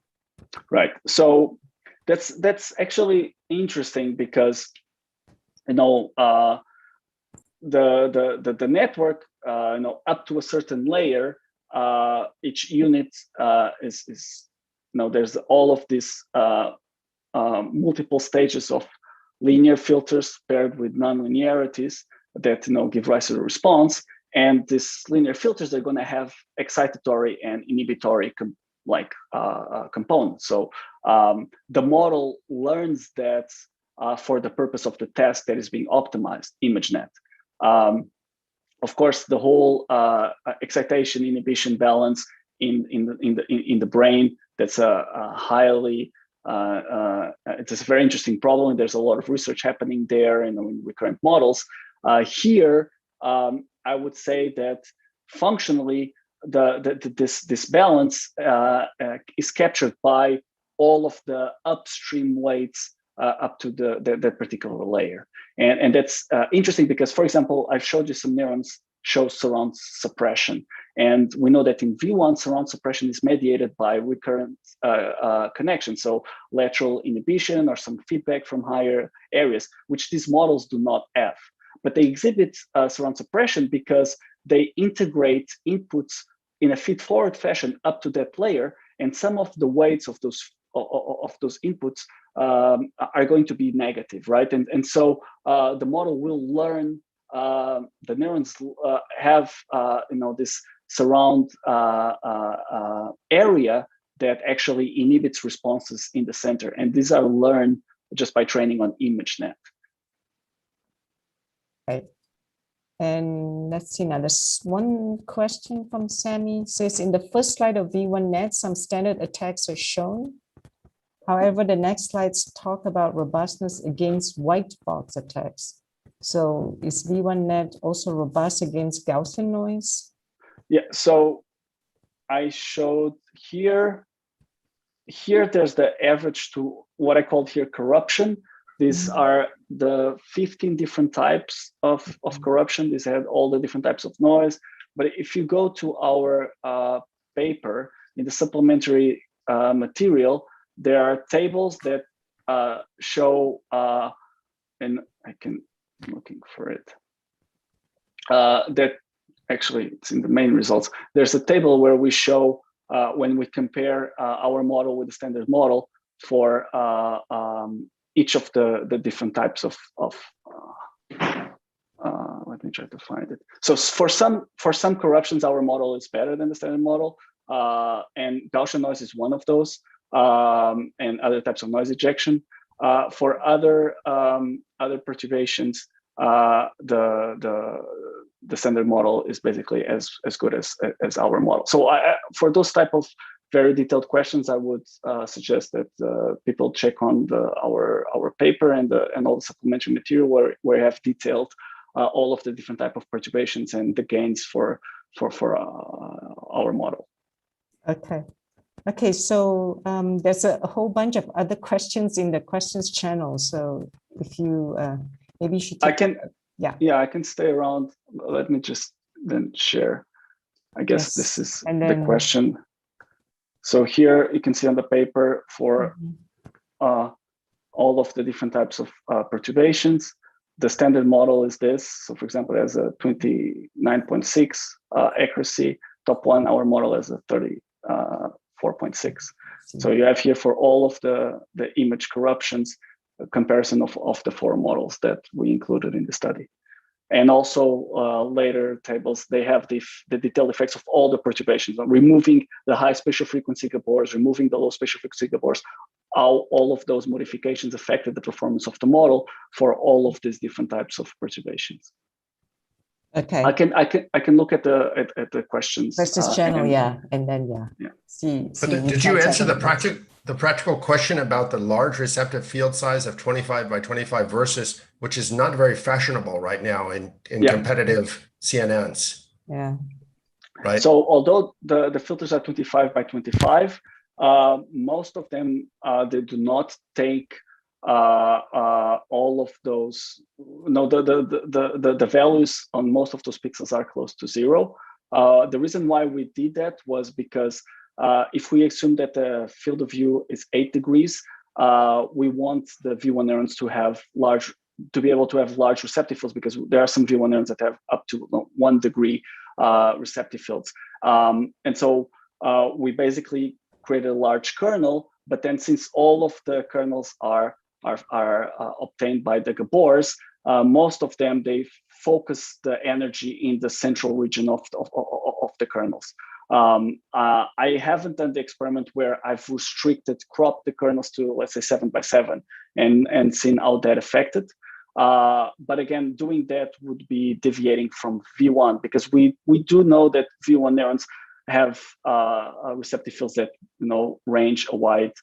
Right. So that's actually interesting because the network up to a certain layer, each unit is there's all of these multiple stages of linear filters paired with nonlinearities that give rise to the response, and these linear filters are going to have excitatory and inhibitory components. So the model learns that for the purpose of the task that is being optimized, ImageNet. Of course, the whole excitation inhibition balance in the brain, that's a highly it's a very interesting problem. There's a lot of research happening there in recurrent models. Here, I I would say that functionally, this balance is captured by all of the upstream weights up to that particular layer. And that's interesting because, for example, I've showed you some neurons show surround suppression. And we know that in V1, surround suppression is mediated by recurrent connections, so lateral inhibition or some feedback from higher areas, which these models do not have. But they exhibit surround suppression because they integrate inputs in a feed-forward fashion up to that layer, and some of the weights of those inputs are going to be negative, right? And so the model will learn. The neurons have this surround area that actually inhibits responses in the center, and these are learned just by training on ImageNet. Right. And let's see now, there's one question from Sammy. It says, in the first slide of V1Net, some standard attacks are shown. However, the next slides talk about robustness against white box attacks. So is V1Net also robust against Gaussian noise? Yeah, so I showed here there's the average to what I called here corruption. These are the 15 different types of corruption. These had all the different types of noise. But if you go to our paper in the supplementary material, there are tables that show, and I'm looking for it, that actually it's in the main results. There's a table where we show when we compare our model with the standard model for each of the different types of let me try to find it. So for some corruptions, our model is better than the standard model, and Gaussian noise is one of those, and other types of noise ejection. For other perturbations, the standard model is basically as good as our model. So for those type of very detailed questions, I would suggest that people check on our paper and all the supplementary material where we have detailed all of the different type of perturbations and the gains for our model. Okay, so there's a whole bunch of other questions in the questions channel. So if you maybe you should. I can stay around. Let me just then share. I guess this is the question. So here you can see on the paper for all of the different types of perturbations. The standard model is this. So for example, it has a 29.6 accuracy. Top one, our model has a 34.6. So you have here for all of the image corruptions, a comparison of the four models that we included in the study. And also later tables, they have the detailed effects of all the perturbations, removing the high spatial frequency Gabors, removing the low spatial frequency Gabors. All of those modifications affected the performance of the model for all of these different types of perturbations. Okay. I can look at the questions. Questions channel, and then see. Did you answer the practical question about the large receptive field size of 25 by 25 versus, which is not very fashionable right now in competitive CNNs? Yeah. Right. So although the filters are 25 by 25, most of them they do not take all of those. No, the values on most of those pixels are close to zero. The reason why we did that was because if we assume that the field of view is 8 degrees, we want the V1 neurons to be able to have large receptive fields, because there are some V1 neurons that have up to 1 degree receptive fields. And so we basically created a large kernel, but then since all of the kernels are obtained by the Gabors, most of them, they focus the energy in the central region of the kernels. I haven't done the experiment where I've cropped the kernels to, let's say, 7 by 7 and seen how that affected. But again, doing that would be deviating from V1, because we do know that V1 neurons have receptive fields that range a wide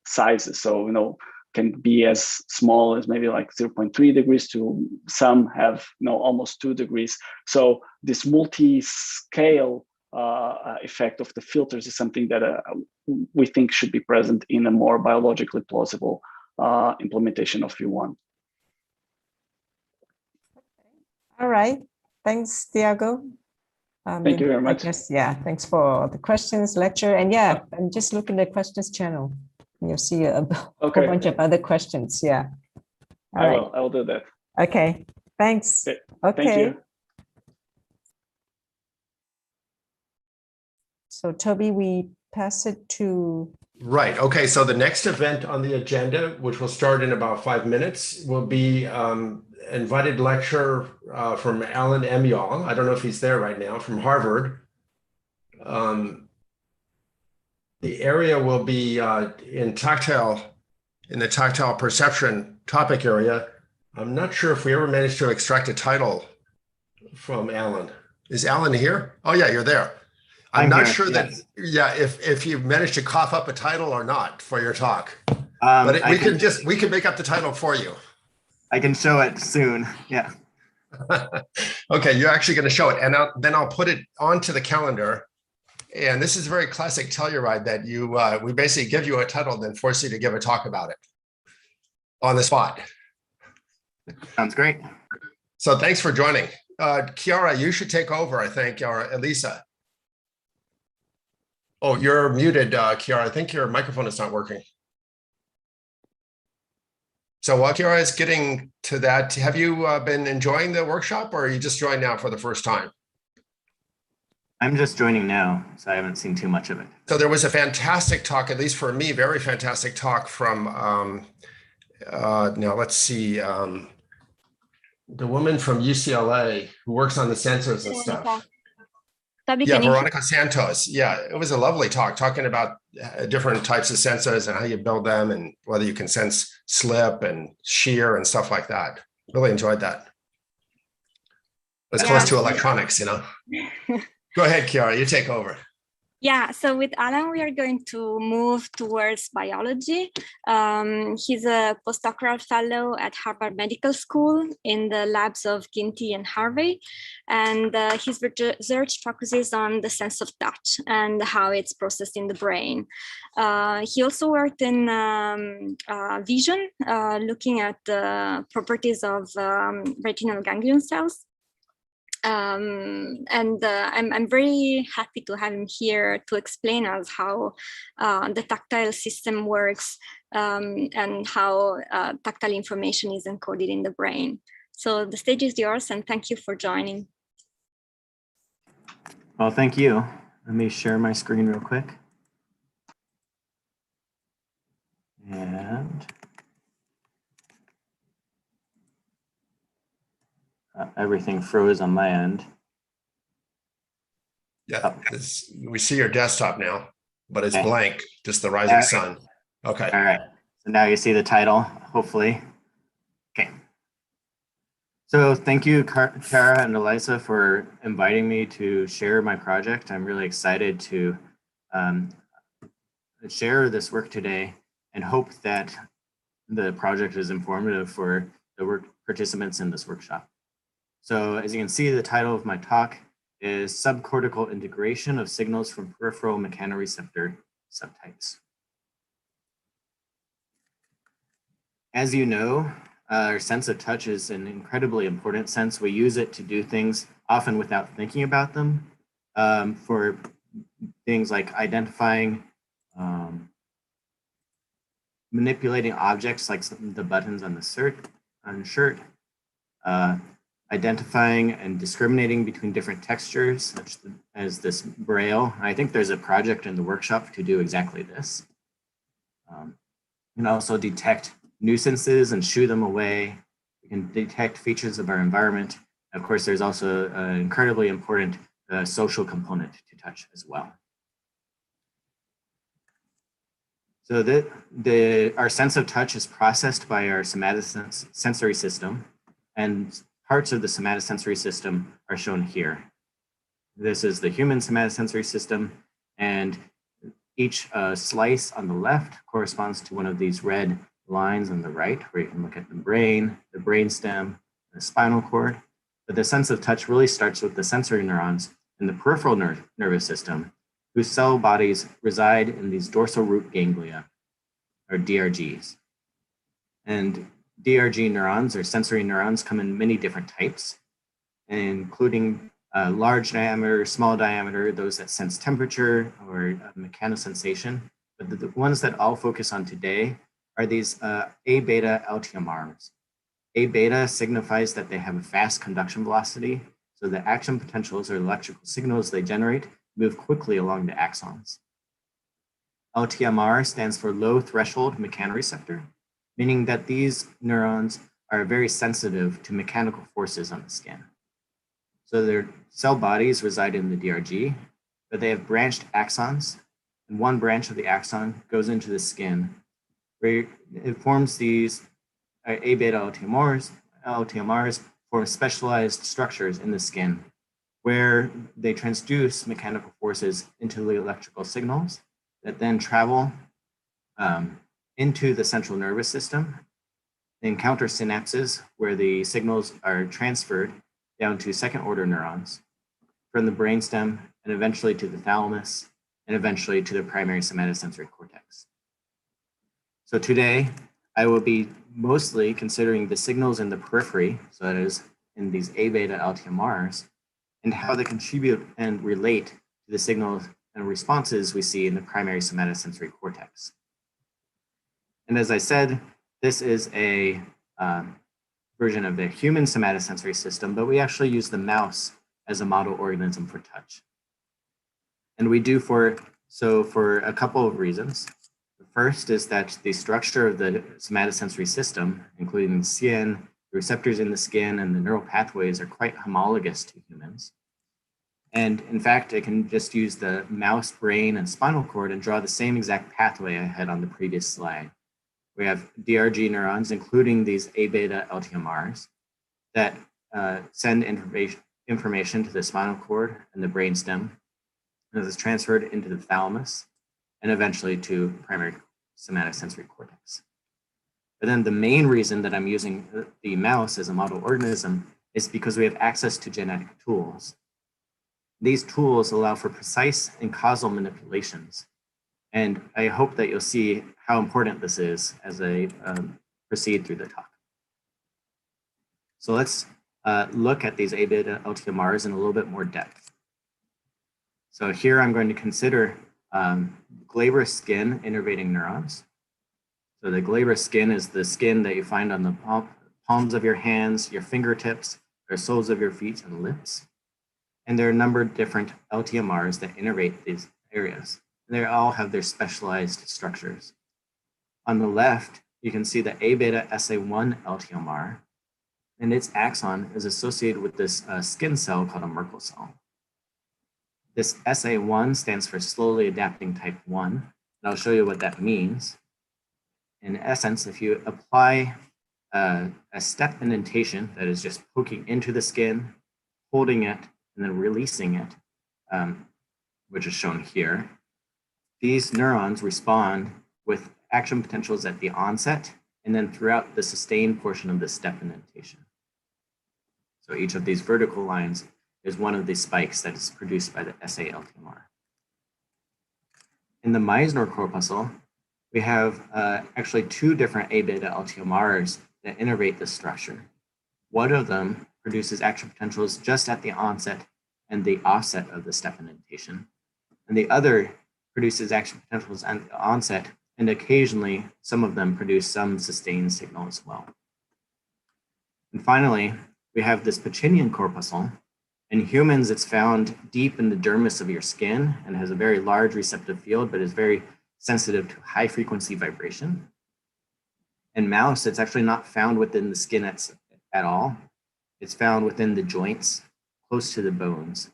sizes. So can be as small as maybe like 0.3 degrees to some have almost 2 degrees. So this multi-scale effect of the filters is something that we think should be present in a more biologically plausible implementation of V1. All right. Thanks, Tiago. Thank you very much. I guess, yeah, thanks for the questions, lecture. And yeah, I'm just looking at the questions channel. You'll see a whole bunch of other questions. Yeah. All right. I will do that. Okay. Thanks. Okay. Thank you. So Toby, we pass it to. Right. Okay. So the next event on the agenda, which will start in about 5 minutes, will be invited lecture from Alan Emanuel. I don't know if he's there right now, from Harvard. The area will be in the tactile perception topic area. I'm not sure if we ever managed to extract a title from Alan. Is Alan here? Oh yeah, you're there. I'm not sure that, if you managed to cough up a title or not for your talk. But we can make up the title for you. I can show it soon. Yeah. Okay, you're actually going to show it, and then I'll put it onto the calendar. And this is very classic Telluride that we basically give you a title, then force you to give a talk about it on the spot. Sounds great. So thanks for joining. Chiara, you should take over, I think, or Elisa. Oh, you're muted, Chiara. I think your microphone is not working. So while Chiara is getting to that, have you been enjoying the workshop, or are you just joined now for the first time? I'm just joining now, so I haven't seen too much of it. So there was a fantastic talk, at least for me, very fantastic talk from, now let's see, the woman from UCLA who works on the sensors and stuff. Yeah, Veronica Santos. Yeah, it was a lovely talk talking about different types of sensors and how you build them and whether you can sense slip and shear and stuff like that. Really enjoyed that. It's close to electronics, you know. Go ahead, Chiara, you take over. Yeah, so with Alan, we are going to move towards biology. He's a postdoctoral fellow at Harvard Medical School in the labs of Ginty and Harvey. And his research focuses on the sense of touch and how it's processed in the brain. He also worked in vision, looking at the properties of retinal ganglion cells. I'm very happy to have him here to explain us how the tactile system works and how tactile information is encoded in the brain. So the stage is yours, and thank you for joining. Well, thank you. Let me share my screen real quick. And everything froze on my end. Yeah, we see your desktop now, but it's blank, just the rising sun. Okay. All right. So now you see the title, hopefully. Okay. So thank you, Chiara and Elisa, for inviting me to share my project. I'm really excited to share this work today and hope that the project is informative for the participants in this workshop. So as you can see, the title of my talk is Subcortical Integration of Signals from Peripheral Mechanoreceptor Subtypes. As you know, our sense of touch is an incredibly important sense. We use it to do things often without thinking about them, for things like identifying, manipulating objects like the buttons on the shirt, identifying and discriminating between different textures, such as this braille. I think there's a project in the workshop to do exactly this. You can also detect nuisances and shoo them away. You can detect features of our environment. Of course, there's also an incredibly important social component to touch as well. So our sense of touch is processed by our somatosensory system, and parts of the somatosensory system are shown here. This is the human somatosensory system, and each slice on the left corresponds to one of these red lines on the right, where you can look at the brain, the brainstem, the spinal cord. But the sense of touch really starts with the sensory neurons in the peripheral nervous system, whose cell bodies reside in these dorsal root ganglia, or DRGs. And DRG neurons, or sensory neurons, come in many different types, including large diameter, small diameter, those that sense temperature or mechanosensation. But the ones that I'll focus on today are these A-beta LTMRs. A-beta signifies that they have a fast conduction velocity, so the action potentials or electrical signals they generate move quickly along the axons. LTMR stands for low threshold mechanoreceptor, meaning that these neurons are very sensitive to mechanical forces on the skin. So their cell bodies reside in the DRG, but they have branched axons, and one branch of the axon goes into the skin, where it forms these A-beta LTMRs form specialized structures in the skin, where they transduce mechanical forces into the electrical signals that then travel into the central nervous system, encounter synapses where the signals are transferred down to second order neurons from the brainstem and eventually to the thalamus and eventually to the primary somatosensory cortex. So today I will be mostly considering the signals in the periphery, so that is in these A-beta LTMRs, and how they contribute and relate to the signals and responses we see in the primary somatosensory cortex. And as I said, this is a version of the human somatosensory system, but we actually use the mouse as a model organism for touch. And we do for a couple of reasons. The first is that the structure of the somatosensory system, including the skin, the receptors in the skin, and the neural pathways are quite homologous to humans. And in fact, I can just use the mouse brain and spinal cord and draw the same exact pathway I had on the previous slide. We have DRG neurons, including these A-beta LTMRs, that send information to the spinal cord and the brainstem, and it is transferred into the thalamus and eventually to primary somatosensory cortex. But then the main reason that I'm using the mouse as a model organism is because we have access to genetic tools. These tools allow for precise and causal manipulations. And I hope that you'll see how important this is as I proceed through the talk. So let's look at these A-beta LTMRs in a little bit more depth. So here I'm going to consider glabrous skin innervating neurons. So the glabrous skin is the skin that you find on the palms of your hands, your fingertips, or soles of your feet and lips. And there are a number of different LTMRs that innervate these areas. They all have their specialized structures. On the left, you can see the A-beta SA1 LTMR, and its axon is associated with this skin cell called a Merkel cell. This SA1 stands for slowly adapting type 1, and I'll show you what that means. In essence, if you apply a step indentation that is just poking into the skin, holding it, and then releasing it, which is shown here, these neurons respond with action potentials at the onset and then throughout the sustained portion of the step indentation. So each of these vertical lines is one of the spikes that is produced by the SA LTMR. In the Meissner corpuscle, we have actually two different A-beta LTMRs that innervate this structure. One of them produces action potentials just at the onset and the offset of the step indentation, and the other produces action potentials at the onset, and occasionally some of them produce some sustained signal as well. And finally, we have this Pacinian corpuscle. In humans, it's found deep in the dermis of your skin and has a very large receptive field, but is very sensitive to high frequency vibration. In mouse, it's actually not found within the skin at all. It's found within the joints, close to the bones.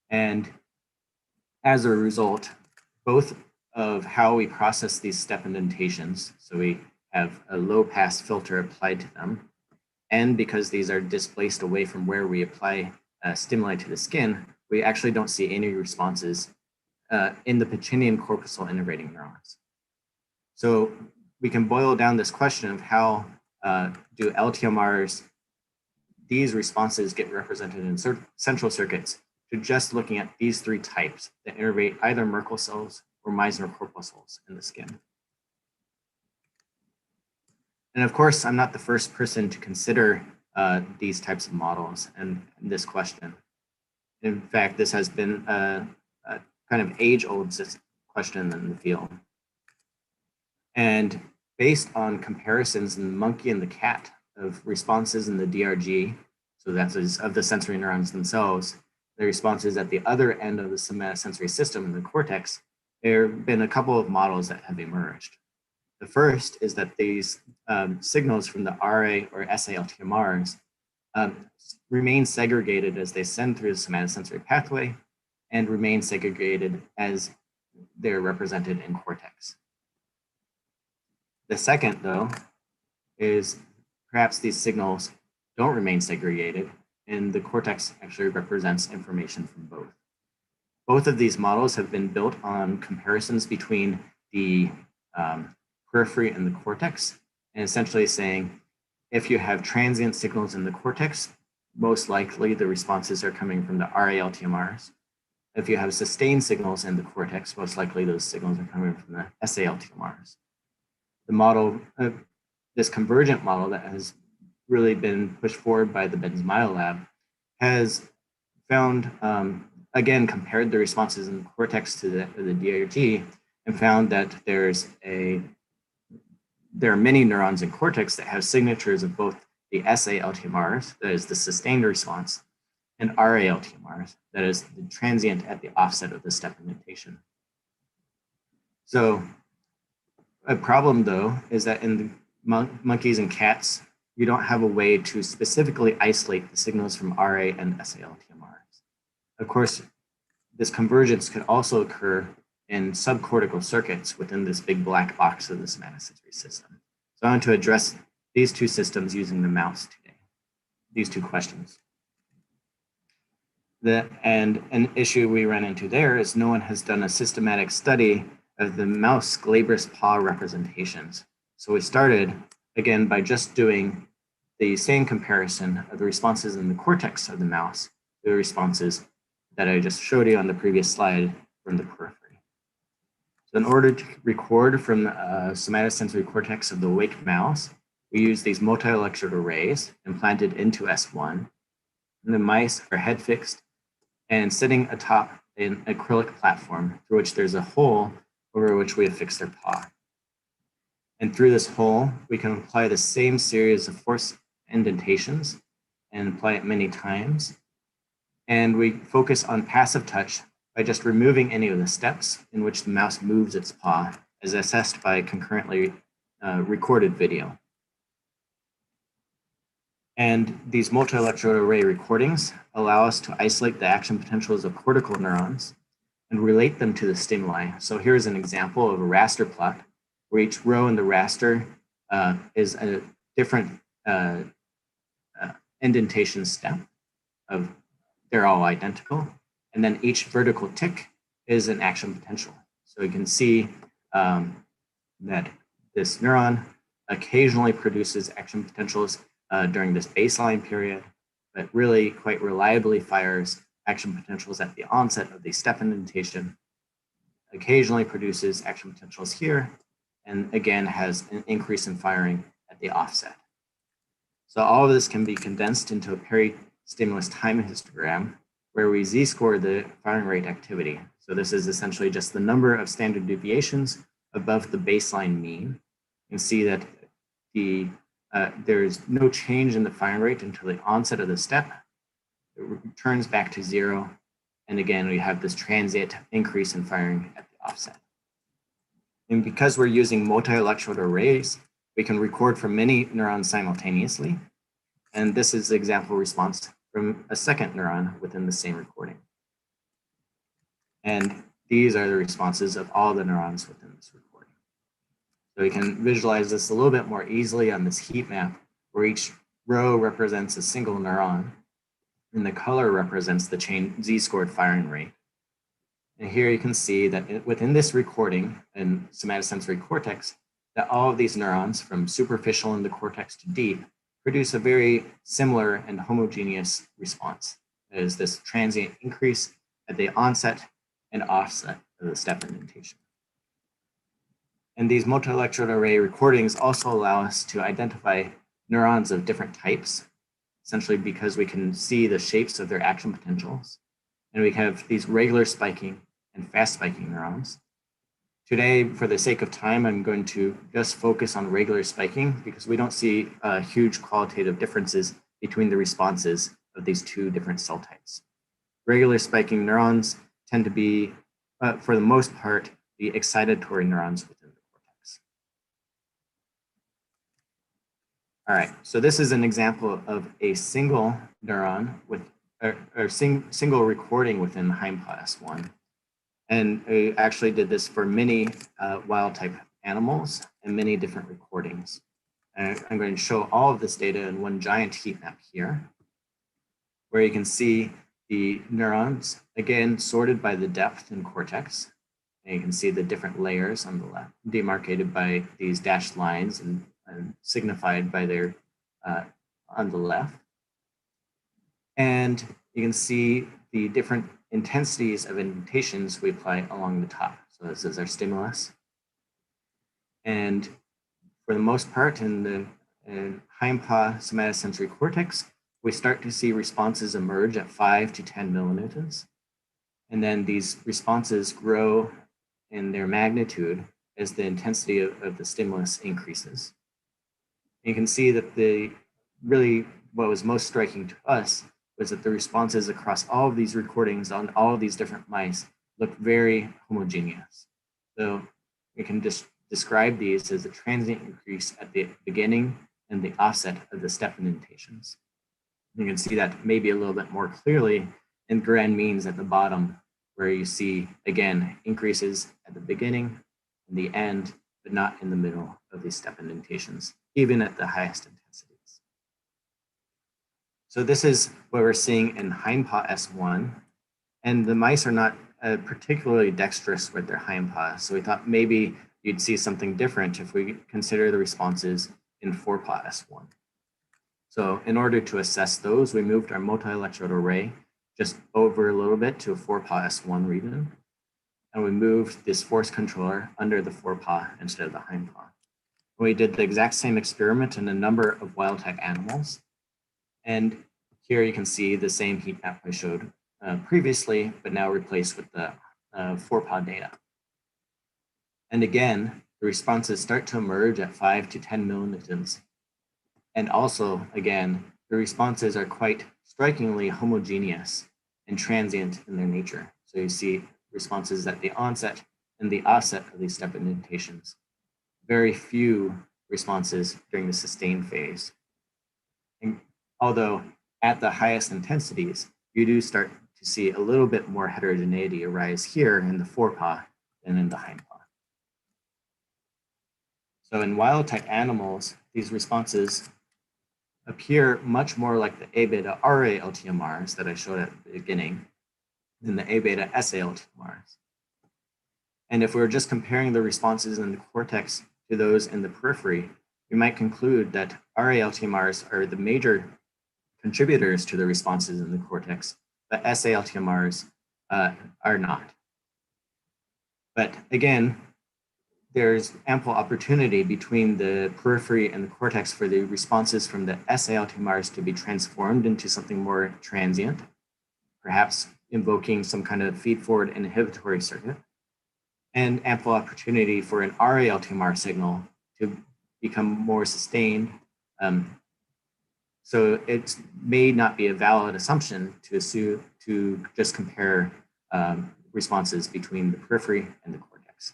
And as a result, both of how we process these step indentations, so we have a low pass filter applied to them, and because these are displaced away from where we apply stimuli to the skin, we actually don't see any responses in the Pacinian corpuscle innervating neurons. So we can boil down this question of how do LTMRs, these responses get represented in central circuits, to just looking at these three types that innervate either Merkel cells or Meissner corpuscles in the skin. And of course, I'm not the first person to consider these types of models and this question. In fact, this has been a kind of age-old question in the field. And based on comparisons in the monkey and the cat of responses in the DRG, so that's of the sensory neurons themselves, the responses at the other end of the somatosensory system in the cortex, there have been a couple of models that have emerged. The first is that these signals from the RA or SA-LTMRs remain segregated as they send through the somatosensory pathway and remain segregated as they're represented in cortex. The second, though, is perhaps these signals don't remain segregated and the cortex actually represents information from both. Both of these models have been built on comparisons between the periphery and the cortex, and essentially saying, if you have transient signals in the cortex, most likely the responses are coming from the RA-LTMRs. If you have sustained signals in the cortex, most likely those signals are coming from the SA-LTMRs. The model, this convergent model that has really been pushed forward by the Benzmile lab, has found, again, compared the responses in the cortex to the DRG and found that there are many neurons in cortex that have signatures of both the SA-LTMRs, that is the sustained response, and RA-LTMRs, that is the transient at the offset of the step indentation. So a problem, though, is that in the monkeys and cats, you don't have a way to specifically isolate the signals from RA and SA-LTMRs. Of course, this convergence could also occur in subcortical circuits within this big black box of the somatosensory system. So I want to address these two systems using the mouse today, these two questions. And an issue we ran into there is no one has done a systematic study of the mouse glabrous paw representations. So we started, again, by just doing the same comparison of the responses in the cortex of the mouse to the responses that I just showed you on the previous slide from the periphery. So in order to record from the somatosensory cortex of the awake mouse, we use these multi-electrode arrays implanted into S1. And the mice are head fixed and sitting atop an acrylic platform through which there's a hole over which we have fixed their paw. And through this hole, we can apply the same series of force indentations and apply it many times. And we focus on passive touch by just removing any of the steps in which the mouse moves its paw, as assessed by concurrently recorded video. And these multi-electrode array recordings allow us to isolate the action potentials of cortical neurons and relate them to the stimuli. So here's an example of a raster plot where each row in the raster is a different indentation step of, they're all identical. And then each vertical tick is an action potential. So you can see that this neuron occasionally produces action potentials during this baseline period, but really quite reliably fires action potentials at the onset of the step indentation, occasionally produces action potentials here, and again has an increase in firing at the offset. So all of this can be condensed into a peri-stimulus time histogram where we z-score the firing rate activity. So this is essentially just the number of standard deviations above the baseline mean. You can see that there's no change in the firing rate until the onset of the step. It returns back to 0. And again, we have this transient increase in firing at the offset. And because we're using multi-electrode arrays, we can record from many neurons simultaneously. And this is the example response from a second neuron within the same recording. And these are the responses of all the neurons within this recording. So we can visualize this a little bit more easily on this heat map, where each row represents a single neuron, and the color represents the z-scored firing rate. And here you can see that within this recording in somatosensory cortex, that all of these neurons, from superficial in the cortex to deep, produce a very similar and homogeneous response. There's this transient increase at the onset and offset of the step indentation. And these multi-electrode array recordings also allow us to identify neurons of different types, essentially because we can see the shapes of their action potentials. And we have these regular spiking and fast spiking neurons. Today, for the sake of time, I'm going to just focus on regular spiking because we don't see huge qualitative differences between the responses of these two different cell types. Regular spiking neurons tend to be, for the most part, the excitatory neurons within the cortex. All right, so this is an example of a single neuron with single recording within HindPaw S1. And we actually did this for many wild type animals and many different recordings. And I'm going to show all of this data in one giant heat map here, where you can see the neurons, again, sorted by the depth in cortex. And you can see the different layers on the left, demarcated by these dashed lines and signified by their on the left. And you can see the different intensities of indentations we apply along the top. So this is our stimulus. And for the most part, in the hindpaw somatosensory cortex, we start to see responses emerge at 5 to 10 millinewtons. And then these responses grow in their magnitude as the intensity of the stimulus increases. And you can see that what was most striking to us was that the responses across all of these recordings on all of these different mice look very homogeneous. So we can just describe these as a transient increase at the beginning and the offset of the step indentations. You can see that maybe a little bit more clearly in grand means at the bottom, where you see, again, increases at the beginning and the end, but not in the middle of these step indentations, even at the highest intensities. So this is what we're seeing in hindpaw S1, and the mice are not particularly dexterous with their hindpaw. So we thought maybe you'd see something different if we consider the responses in forepaw S1. So in order to assess those, we moved our multi-electrode array just over a little bit to a forepaw S1 region. And we moved this force controller under the forepaw instead of the hindpaw. We did the exact same experiment in a number of wild type animals. And here you can see the same heat map I showed previously, but now replaced with the forepaw data. And again, the responses start to emerge at 5 to 10 millinewtons. And also, again, the responses are quite strikingly homogeneous and transient in their nature. So you see responses at the onset and the offset of these step indentations. Very few responses during the sustained phase. And although at the highest intensities, you do start to see a little bit more heterogeneity arise here in the forepaw than in the hindpaw. So in wild type animals, these responses appear much more like the A-beta RA LTMRs that I showed at the beginning than the A-beta SA LTMRs. And if we were just comparing the responses in the cortex to those in the periphery, we might conclude that RA LTMRs are the major contributors to the responses in the cortex, but SA LTMRs are not. But again, there's ample opportunity between the periphery and the cortex for the responses from the SA LTMRs to be transformed into something more transient, perhaps invoking some kind of feed-forward inhibitory circuit, and ample opportunity for an RA LTMR signal to become more sustained. So it may not be a valid assumption to assume to just compare responses between the periphery and the cortex.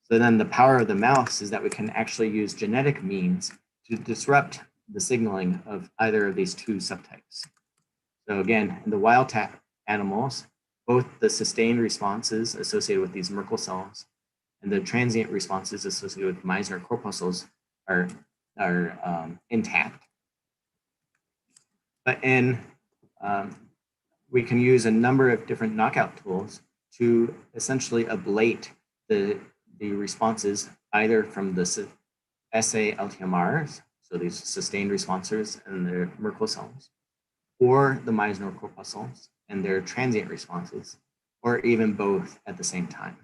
So then the power of the mouse is that we can actually use genetic means to disrupt the signaling of either of these two subtypes. So again, in the wild type animals, both the sustained responses associated with these Merkel cells and the transient responses associated with Meissner corpuscles are intact. But we can use a number of different knockout tools to essentially ablate the responses either from the SA LTMRs, so these sustained responses and their Merkel cells, or the Meissner corpuscles and their transient responses, or even both at the same time.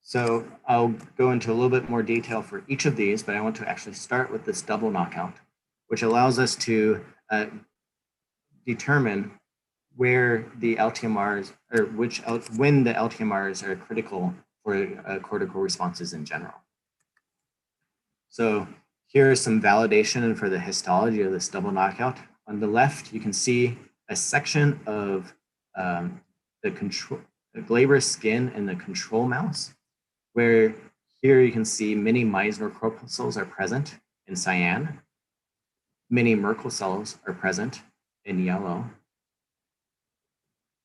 So I'll go into a little bit more detail for each of these, but I want to actually start with this double knockout, which allows us to determine where the LTMRs, or when the LTMRs are critical for cortical responses in general. So here is some validation for the histology of this double knockout. On the left, you can see a section of the glabrous skin in the control mouse, where here you can see many Meissner corpuscles are present in cyan. Many Merkel cells are present in yellow.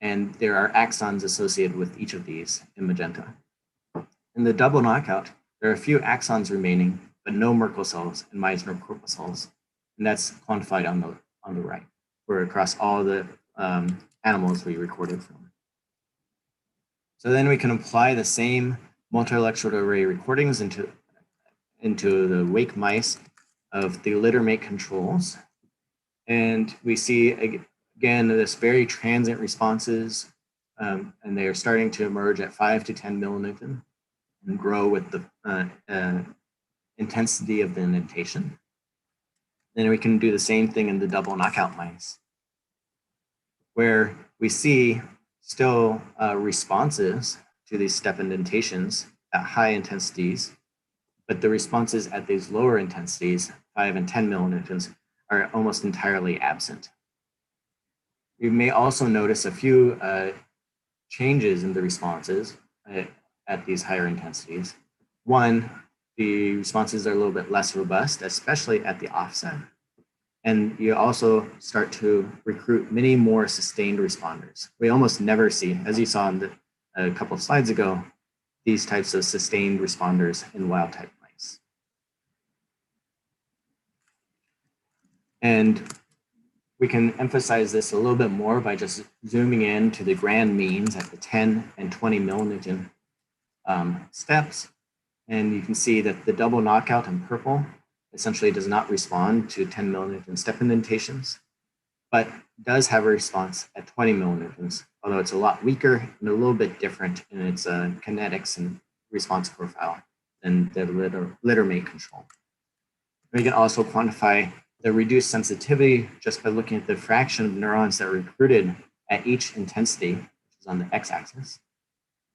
And there are axons associated with each of these in magenta. In the double knockout, there are a few axons remaining, but no Merkel cells and Meissner corpuscles. And that's quantified on the right, or across all the animals we recorded from. So then we can apply the same multi-electrode array recordings into the wake mice of the littermate controls. And we see, again, this very transient responses, and they are starting to emerge at 5 to 10 millinewton and grow with the intensity of the indentation. Then we can do the same thing in the double knockout mice, where we see still responses to these step indentations at high intensities, but the responses at these lower intensities, 5 and 10 millinewtons, are almost entirely absent. We may also notice a few changes in the responses at these higher intensities. One, the responses are a little bit less robust, especially at the offset. And you also start to recruit many more sustained responders. We almost never see, as you saw in a couple of slides ago, these types of sustained responders in wild type mice. And we can emphasize this a little bit more by just zooming in to the grand means at the 10 and 20 millinewton steps. And you can see that the double knockout in purple essentially does not respond to 10 millinewton step indentations, but does have a response at 20 millinewtons, although it's a lot weaker and a little bit different in its kinetics and response profile than the littermate control. We can also quantify the reduced sensitivity just by looking at the fraction of neurons that are recruited at each intensity, which is on the x-axis.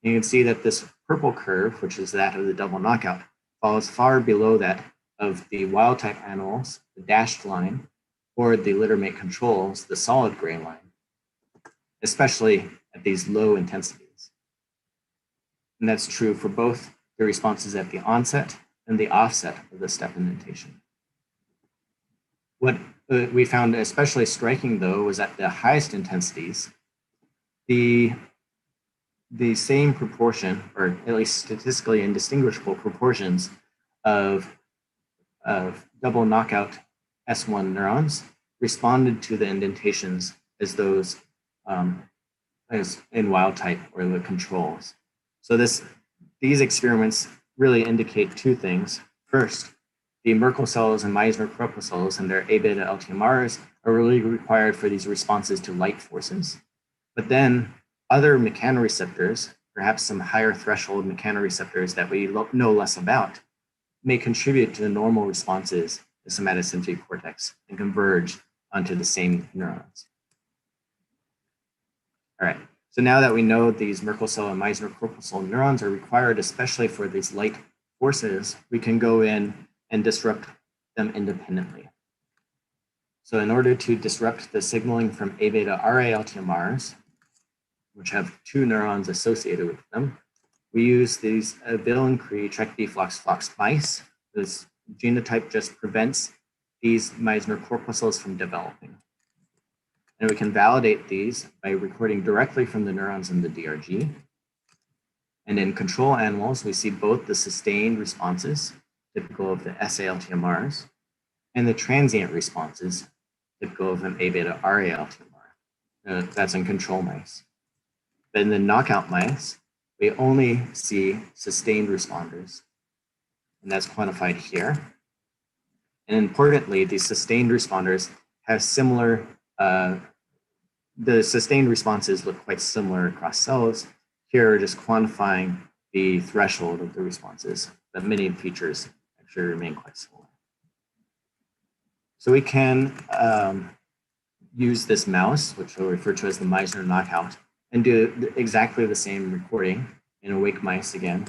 You can see that this purple curve, which is that of the double knockout, falls far below that of the wild type animals, the dashed line, or the littermate controls, the solid gray line, especially at these low intensities. And that's true for both the responses at the onset and the offset of the step indentation. What we found especially striking, though, was at the highest intensities, the same proportion, or at least statistically indistinguishable proportions of double knockout S1 neurons responded to the indentations as those as in wild type or the controls. So these experiments really indicate two things. First, the Merkel cells and Meissner corpuscles and their A-beta LTMRs are really required for these responses to light forces. But then other mechanoreceptors, perhaps some higher threshold mechanoreceptors that we know less about, may contribute to the normal responses the somatosensory cortex and converge onto the same neurons. All right, so now that we know these Merkel cell and Meissner corpuscle neurons are required, especially for these light forces, we can go in and disrupt them independently. So in order to disrupt the signaling from A-beta RA LTMRs, which have 2 neurons associated with them, we use these Bill-and-Cree Trek-D-Flox-Flox mice. This genotype just prevents these Meissner corpuscles from developing. And we can validate these by recording directly from the neurons in the DRG. And in control animals, we see both the sustained responses, typical of the SA-LTMRs, and the transient responses, typical of an A-beta RA LTMR. That's in control mice. But in the knockout mice, we only see sustained responders, and that's quantified here. And importantly, these sustained responders have similar, the sustained responses look quite similar across cells. Here we're just quantifying the threshold of the responses, but many features actually remain quite similar. So we can use this mouse, which we'll refer to as the Meissner knockout, and do exactly the same recording in awake mice again.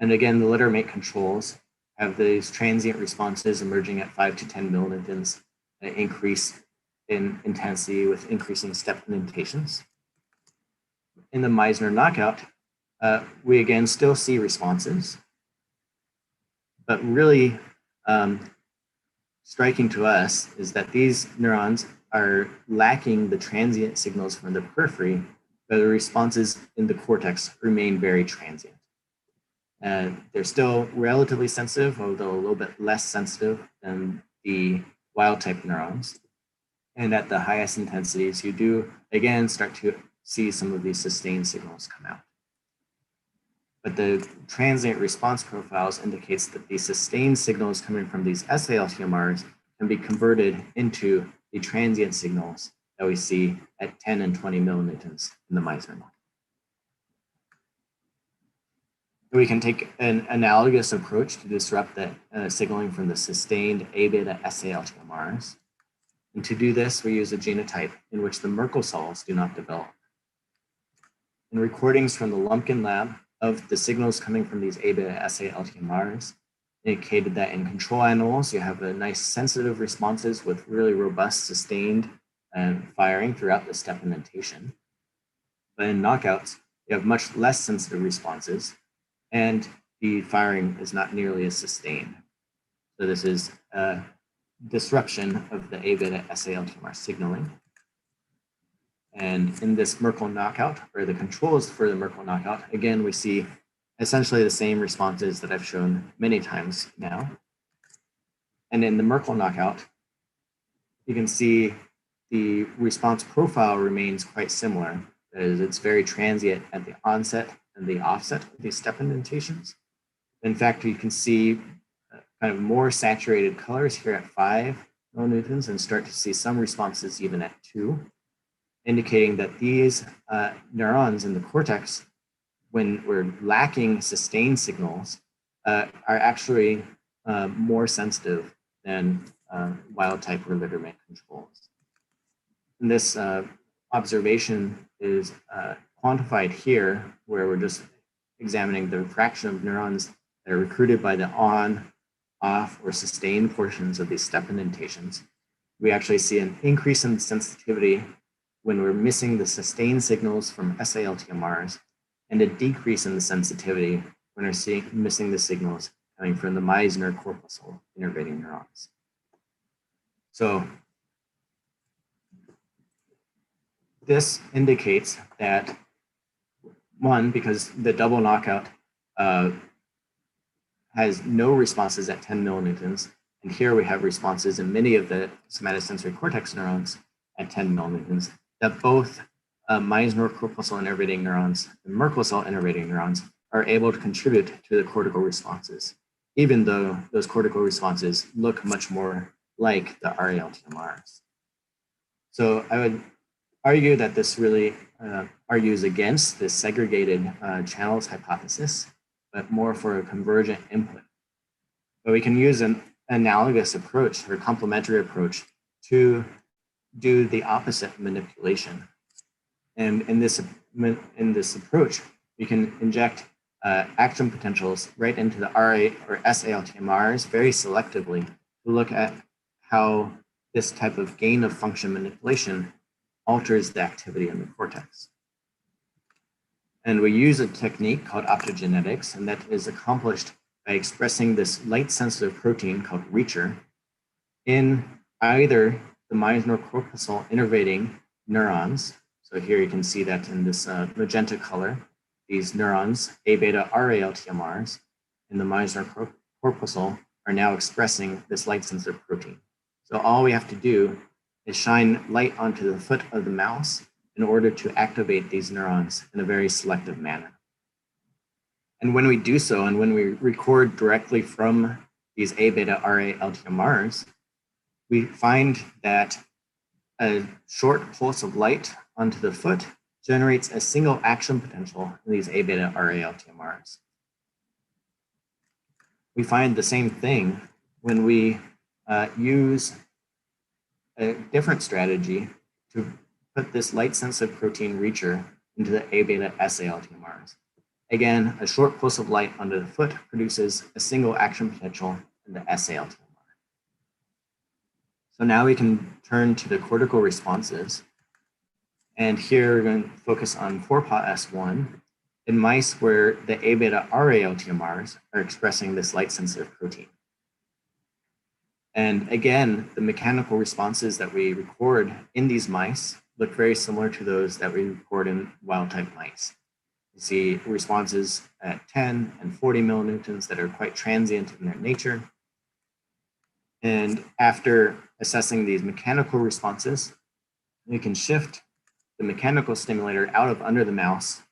And again, the litter mate controls have these transient responses emerging at 5 to 10 millinewtons, an increase in intensity with increasing step indentations. In the Meissner knockout, we again still see responses, but really striking to us is that these neurons are lacking the transient signals from the periphery, but the responses in the cortex remain very transient. And they're still relatively sensitive, although a little bit less sensitive than the wild type neurons. And at the highest intensities, you do again start to see some of these sustained signals come out. But the transient response profiles indicates that the sustained signals coming from these SALTMRs can be converted into the transient signals that we see at 10 and 20 millinewtons in the Meissner model. We can take an analogous approach to disrupt the signaling from the sustained A-beta SALTMRs. And to do this, we use a genotype in which the Merkel cells do not develop. In recordings from the Lumpkin lab of the signals coming from these A-beta SALTMRs, indicated that in control animals, you have a nice sensitive responses with really robust sustained firing throughout the step indentation. But in knockouts, you have much less sensitive responses, and the firing is not nearly as sustained. So this is a disruption of the A-beta SALTMR signaling. And in this Merkel knockout, or the controls for the Merkel knockout, again, we see essentially the same responses that I've shown many times now. And in the Merkel knockout, you can see the response profile remains quite similar. That is, it's very transient at the onset and the offset of these step indentations. In fact, you can see kind of more saturated colors here at 5 millinewtons and start to see some responses even at 2, indicating that these neurons in the cortex, when we're lacking sustained signals, are actually more sensitive than wild type or litter mate controls. And this observation is quantified here, where we're just examining the fraction of neurons that are recruited by the on, off, or sustained portions of these step indentations. We actually see an increase in sensitivity when we're missing the sustained signals from SALTMRs, and a decrease in the sensitivity when we're missing the signals coming from the Meissner corpuscle innervating neurons. So this indicates that, one, because the double knockout has no responses at 10 millinewtons, and here we have responses in many of the somatosensory cortex neurons at 10 millinewtons, that both Meissner corpuscle innervating neurons and Merkel cell innervating neurons are able to contribute to the cortical responses, even though those cortical responses look much more like the RALTMRs. So I would argue that this really argues against this segregated channels hypothesis, but more for a convergent input. But we can use an analogous approach or complementary approach to do the opposite manipulation. And in this approach, we can inject action potentials right into the RA or SALTMRs very selectively to look at how this type of gain of function manipulation alters the activity in the cortex. And we use a technique called optogenetics, and that is accomplished by expressing this light-sensitive protein called Reacher in either the Meissner corpuscle innervating neurons. So here you can see that in this magenta color, these neurons, A-beta RALTMRs, in the Meissner corpuscle are now expressing this light-sensitive protein. So all we have to do is shine light onto the foot of the mouse in order to activate these neurons in a very selective manner. And when we do so, and when we record directly from these A beta RA LTMRs, we find that a short pulse of light onto the foot generates a single action potential in these A beta RA LTMRs. We find the same thing when we use a different strategy to put this light-sensitive protein reacher into the A beta SA LTMRs. Again, a short pulse of light onto the foot produces a single action potential in the SA LTMR. So now we can turn to the cortical responses. And here we're going to focus on 4POT-S1 in mice where the A beta RA LTMRs are expressing this light-sensitive protein. And again, the mechanical responses that we record in these mice look very similar to those that we record in wild-type mice. You see responses at 10 and 40 millinewtons that are quite transient in their nature. And after assessing these mechanical responses, we can shift the mechanical stimulator out of under the mouse,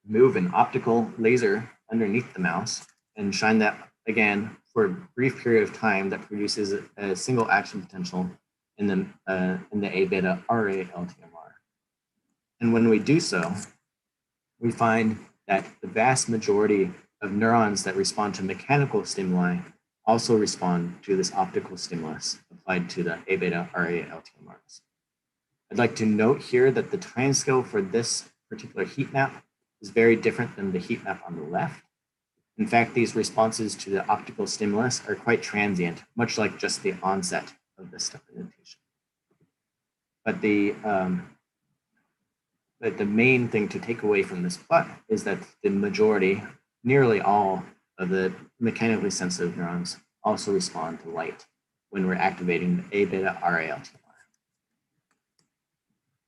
move an optical laser underneath the mouse, and shine that again for a brief period of time that produces a single action potential in the A beta RA LTMR. And when we do so, we find that the vast majority of neurons that respond to mechanical stimuli also respond to this optical stimulus applied to the A beta RA LTMRs. I'd like to note here that the timescale for this particular heat map is very different than the heat map on the left. In fact, these responses to the optical stimulus are quite transient, much like just the onset of this step indentation. But the main thing to take away from this plot is that the majority, nearly all of the mechanically sensitive neurons also respond to light when we're activating the A beta RA LTMR.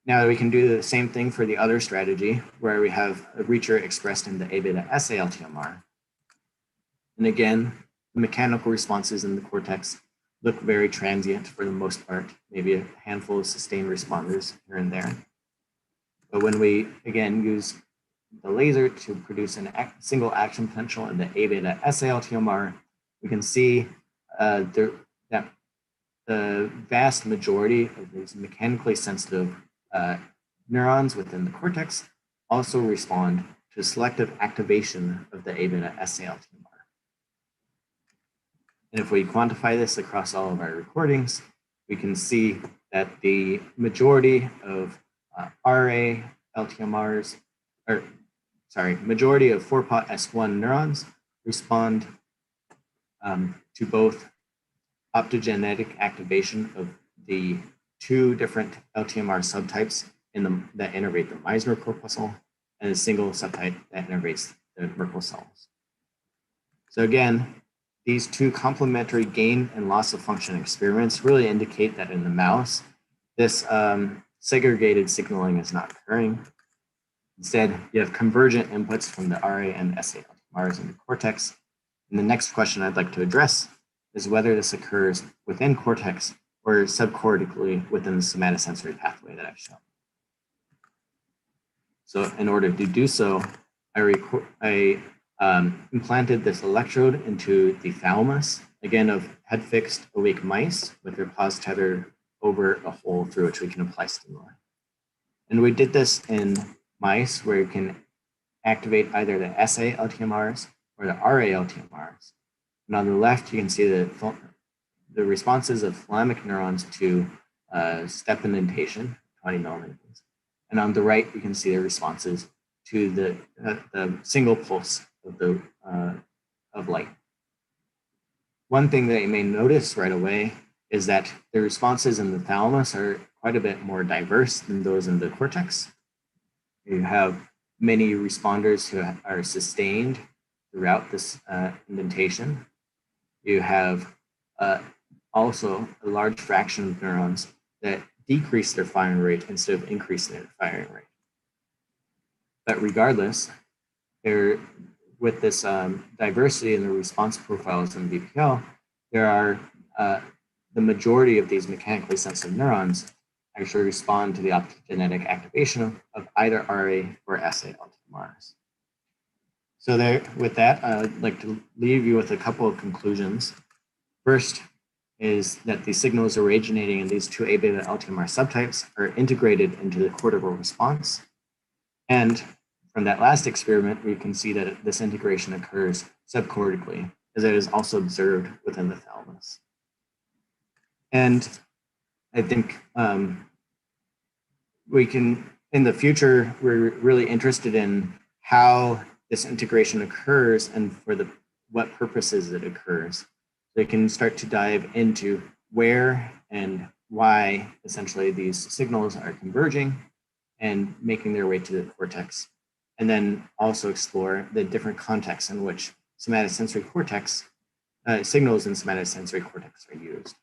Now we can do the same thing for the other strategy where we have a reacher expressed in the A beta SA LTMR. And again, the mechanical responses in the cortex look very transient for the most part, maybe a handful of sustained responders here and there. But when we, again, use the laser to produce a single action potential in the A beta SA LTMR, we can see that the vast majority of these mechanically sensitive neurons within the cortex also respond to selective activation of the A beta SA LTMR. And if we quantify this across all of our recordings, we can see that the majority of RA LTMRs, majority of 4POT-S1 neurons respond to both optogenetic activation of the two different LTMR subtypes that innervate the Meissner corpuscle and a single subtype that innervates the Merkel cells. So again, these two complementary gain and loss of function experiments really indicate that in the mouse, this segregated signaling is not occurring. Instead, you have convergent inputs from the RA and SA LTMRs in the cortex. And the next question I'd like to address is whether this occurs within cortex or subcortically within the somatosensory pathway that I've shown. So in order to do so, I implanted this electrode into the thalamus, again of head-fixed awake mice with their paws tethered over a hole through which we can apply stimuli. And we did this in mice where you can activate either the SA LTMRs or the RA LTMRs. And on the left, you can see the responses of thalamic neurons to step indentation, 20 millimeters. And on the right, you can see the responses to the single pulse of light. One thing that you may notice right away is that the responses in the thalamus are quite a bit more diverse than those in the cortex. You have many responders who are sustained throughout this indentation. You have also a large fraction of neurons that decrease their firing rate instead of increasing their firing rate. But regardless, with this diversity in the response profiles in VPL, there are the majority of these mechanically sensitive neurons actually respond to the optogenetic activation of either RA or SA LTMRs. So there, with that, I'd like to leave you with a couple of conclusions. First is that the signals originating in these two A-beta LTMR subtypes are integrated into the cortical response. And from that last experiment, we can see that this integration occurs subcortically, as it is also observed within the thalamus. And I think we can, in the future, we're really interested in how this integration occurs and for what purposes it occurs. They can start to dive into where and why essentially these signals are converging and making their way to the cortex. And then also explore the different contexts in which somatosensory cortex, signals in somatosensory cortex are used.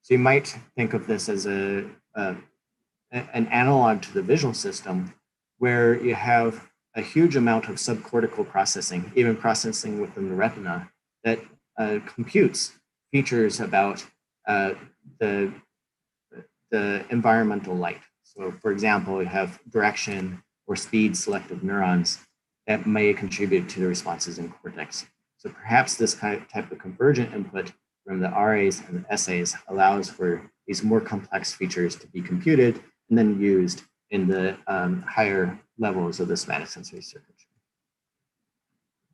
So you might think of this as an analog to the visual system, where you have a huge amount of subcortical processing, even processing within the retina, that computes features about the environmental light. So for example, we have direction or speed selective neurons that may contribute to the responses in cortex. So perhaps this type of convergent input from the RAs and the SAs allows for these more complex features to be computed and then used in the higher levels of the somatosensory circuitry.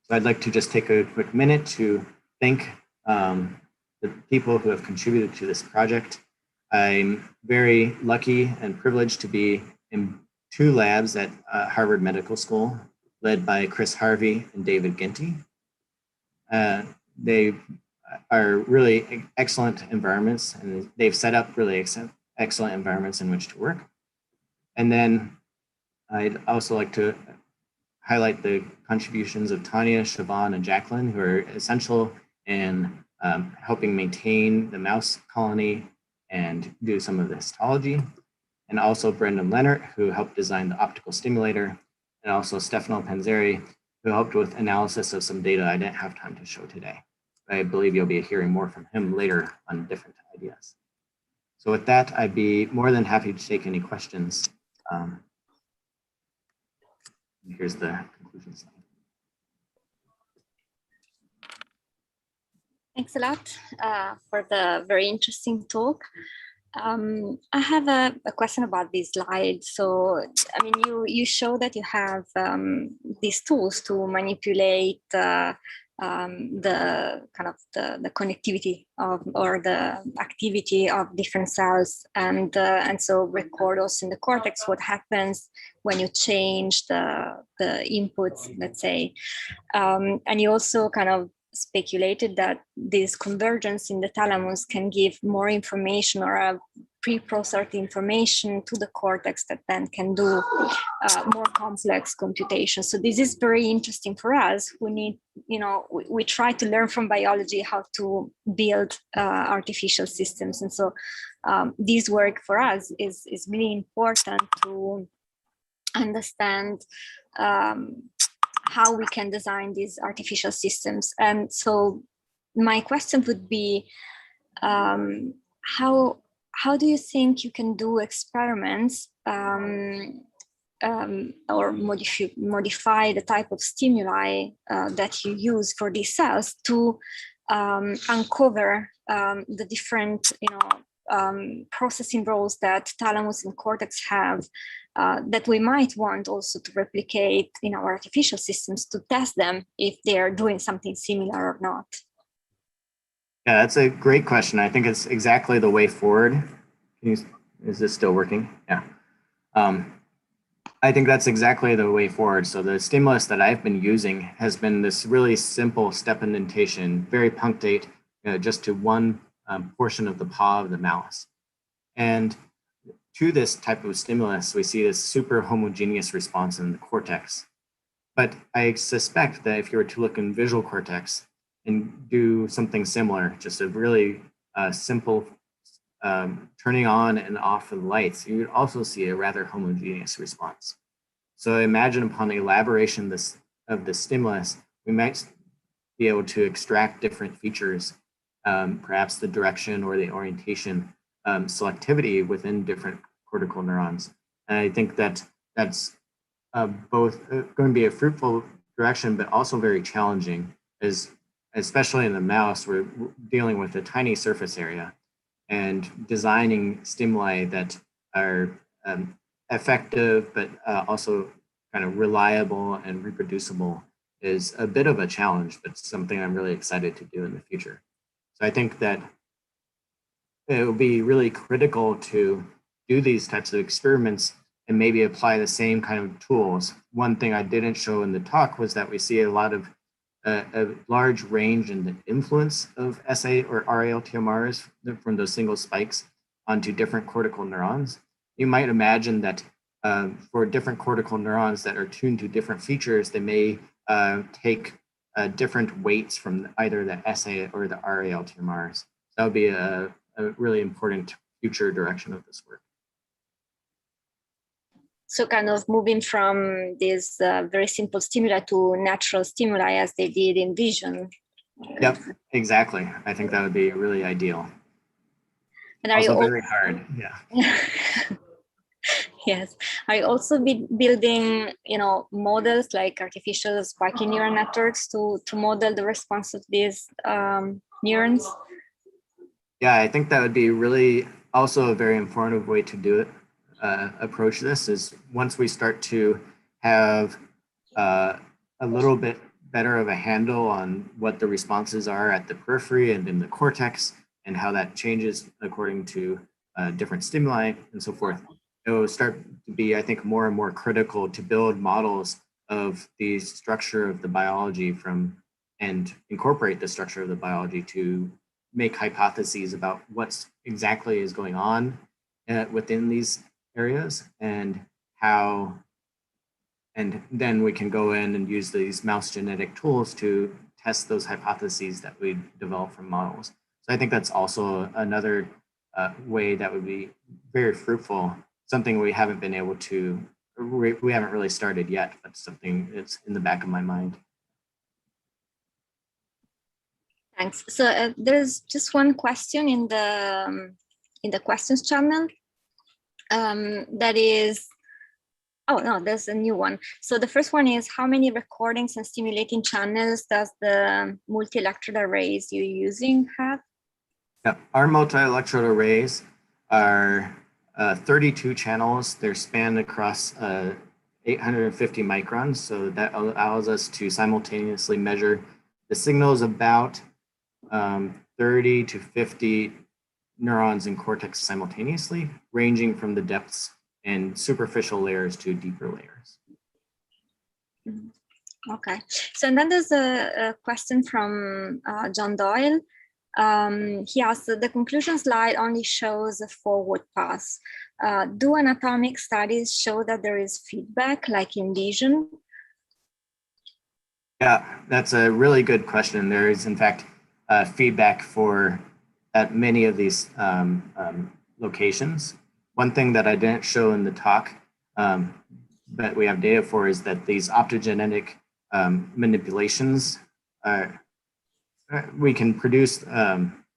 So I'd like to just take a quick minute to thank the people who have contributed to this project. I'm very lucky and privileged to be in 2 labs at Harvard Medical School, led by Chris Harvey and David Ginty. They are really excellent environments, and they've set up really excellent environments in which to work. And then I'd also like to highlight the contributions of Tanya, Siobhan, and Jacqueline, who are essential in helping maintain the mouse colony and do some of the histology. And also Brendan Leonard, who helped design the optical stimulator, and also Stefano Panzeri, who helped with analysis of some data I didn't have time to show today. I believe you'll be hearing more from him later on different ideas. So with that, I'd be more than happy to take any questions. Here's the conclusion slide. Thanks a lot for the very interesting talk. I have a question about these slides. So, I mean, you show that you have these tools to manipulate the kind of the connectivity of, or the activity of different cells, and so record also in the cortex what happens when you change the inputs, let's say, and you also kind of speculated that this convergence in the thalamus can give more information or a pre-processed information to the cortex that then can do more complex computation. So this is very interesting for us. We need, you know, we try to learn from biology how to build artificial systems. And so this work for us is really important to understand how we can design these artificial systems. And so my question would be, how do you think you can do experiments or modify the type of stimuli that you use for these cells to uncover the different, you know, processing roles that thalamus and cortex have, that we might want also to replicate in our artificial systems to test them if they're doing something similar or not? Yeah, that's a great question. I think it's exactly the way forward. Is this still working? Yeah. I think that's exactly the way forward. So the stimulus that I've been using has been this really simple step indentation, very punctate, just to one portion of the paw of the mouse. And to this type of stimulus, we see this super homogeneous response in the cortex. But I suspect that if you were to look in visual cortex and do something similar, just a really simple turning on and off of the lights, you would also see a rather homogeneous response. So imagine upon elaboration of the stimulus, we might be able to extract different features, perhaps the direction or the orientation, selectivity within different cortical neurons. And I think that that's both going to be a fruitful direction, but also very challenging, as especially in the mouse, we're dealing with a tiny surface area, and designing stimuli that are effective, but also kind of reliable and reproducible is a bit of a challenge, but something I'm really excited to do in the future. So I think that it will be really critical to do these types of experiments and maybe apply the same kind of tools. One thing I didn't show in the talk was that we see a lot of a large range in the influence of SA or RALTMRs from those single spikes onto different cortical neurons. You might imagine that for different cortical neurons that are tuned to different features, they may take different weights from either the SA or the RALTMRs. That would be a really important future direction of this work. So kind of moving from this very simple stimuli to natural stimuli as they did in vision. Yep, exactly. I think that would be really ideal. And are also you very hard, yeah. Yes. Are you also building, models like artificial spiky neural networks to model the response of these neurons? Yeah, I think that would be really also a very informative way to do it. Approach this is once we start to have a little bit better of a handle on what the responses are at the periphery and in the cortex and how that changes according to different stimuli and so forth, it will start to be, I think, more and more critical to build models of the structure of the biology and incorporate the structure of the biology to make hypotheses about what's exactly is going on within these areas and how, and then we can go in and use these mouse genetic tools to test those hypotheses that we develop from models. So I think that's also another way that would be very fruitful, something we haven't been able to, we haven't really started yet, but something that's in the back of my mind. Thanks. So there's just one question in the questions channel. That is, oh no, there's a new one. So the first one is, how many recordings and stimulating channels does the multi-electrode arrays you're using have? Yeah, our multi-electrode arrays are 32 channels. They're spanned across 850 microns. So that allows us to simultaneously measure the signals about 30 to 50 neurons in cortex simultaneously, ranging from the depths and superficial layers to deeper layers. Okay, so and then there's a question from John Doyle. He asks, the conclusion slide only shows a forward pass. Do anatomic studies show that there is feedback like in vision? Yeah, that's a really good question. There is, in fact, feedback at many of these locations. One thing that I didn't show in the talk, but we have data for, is that these optogenetic manipulations, we can produce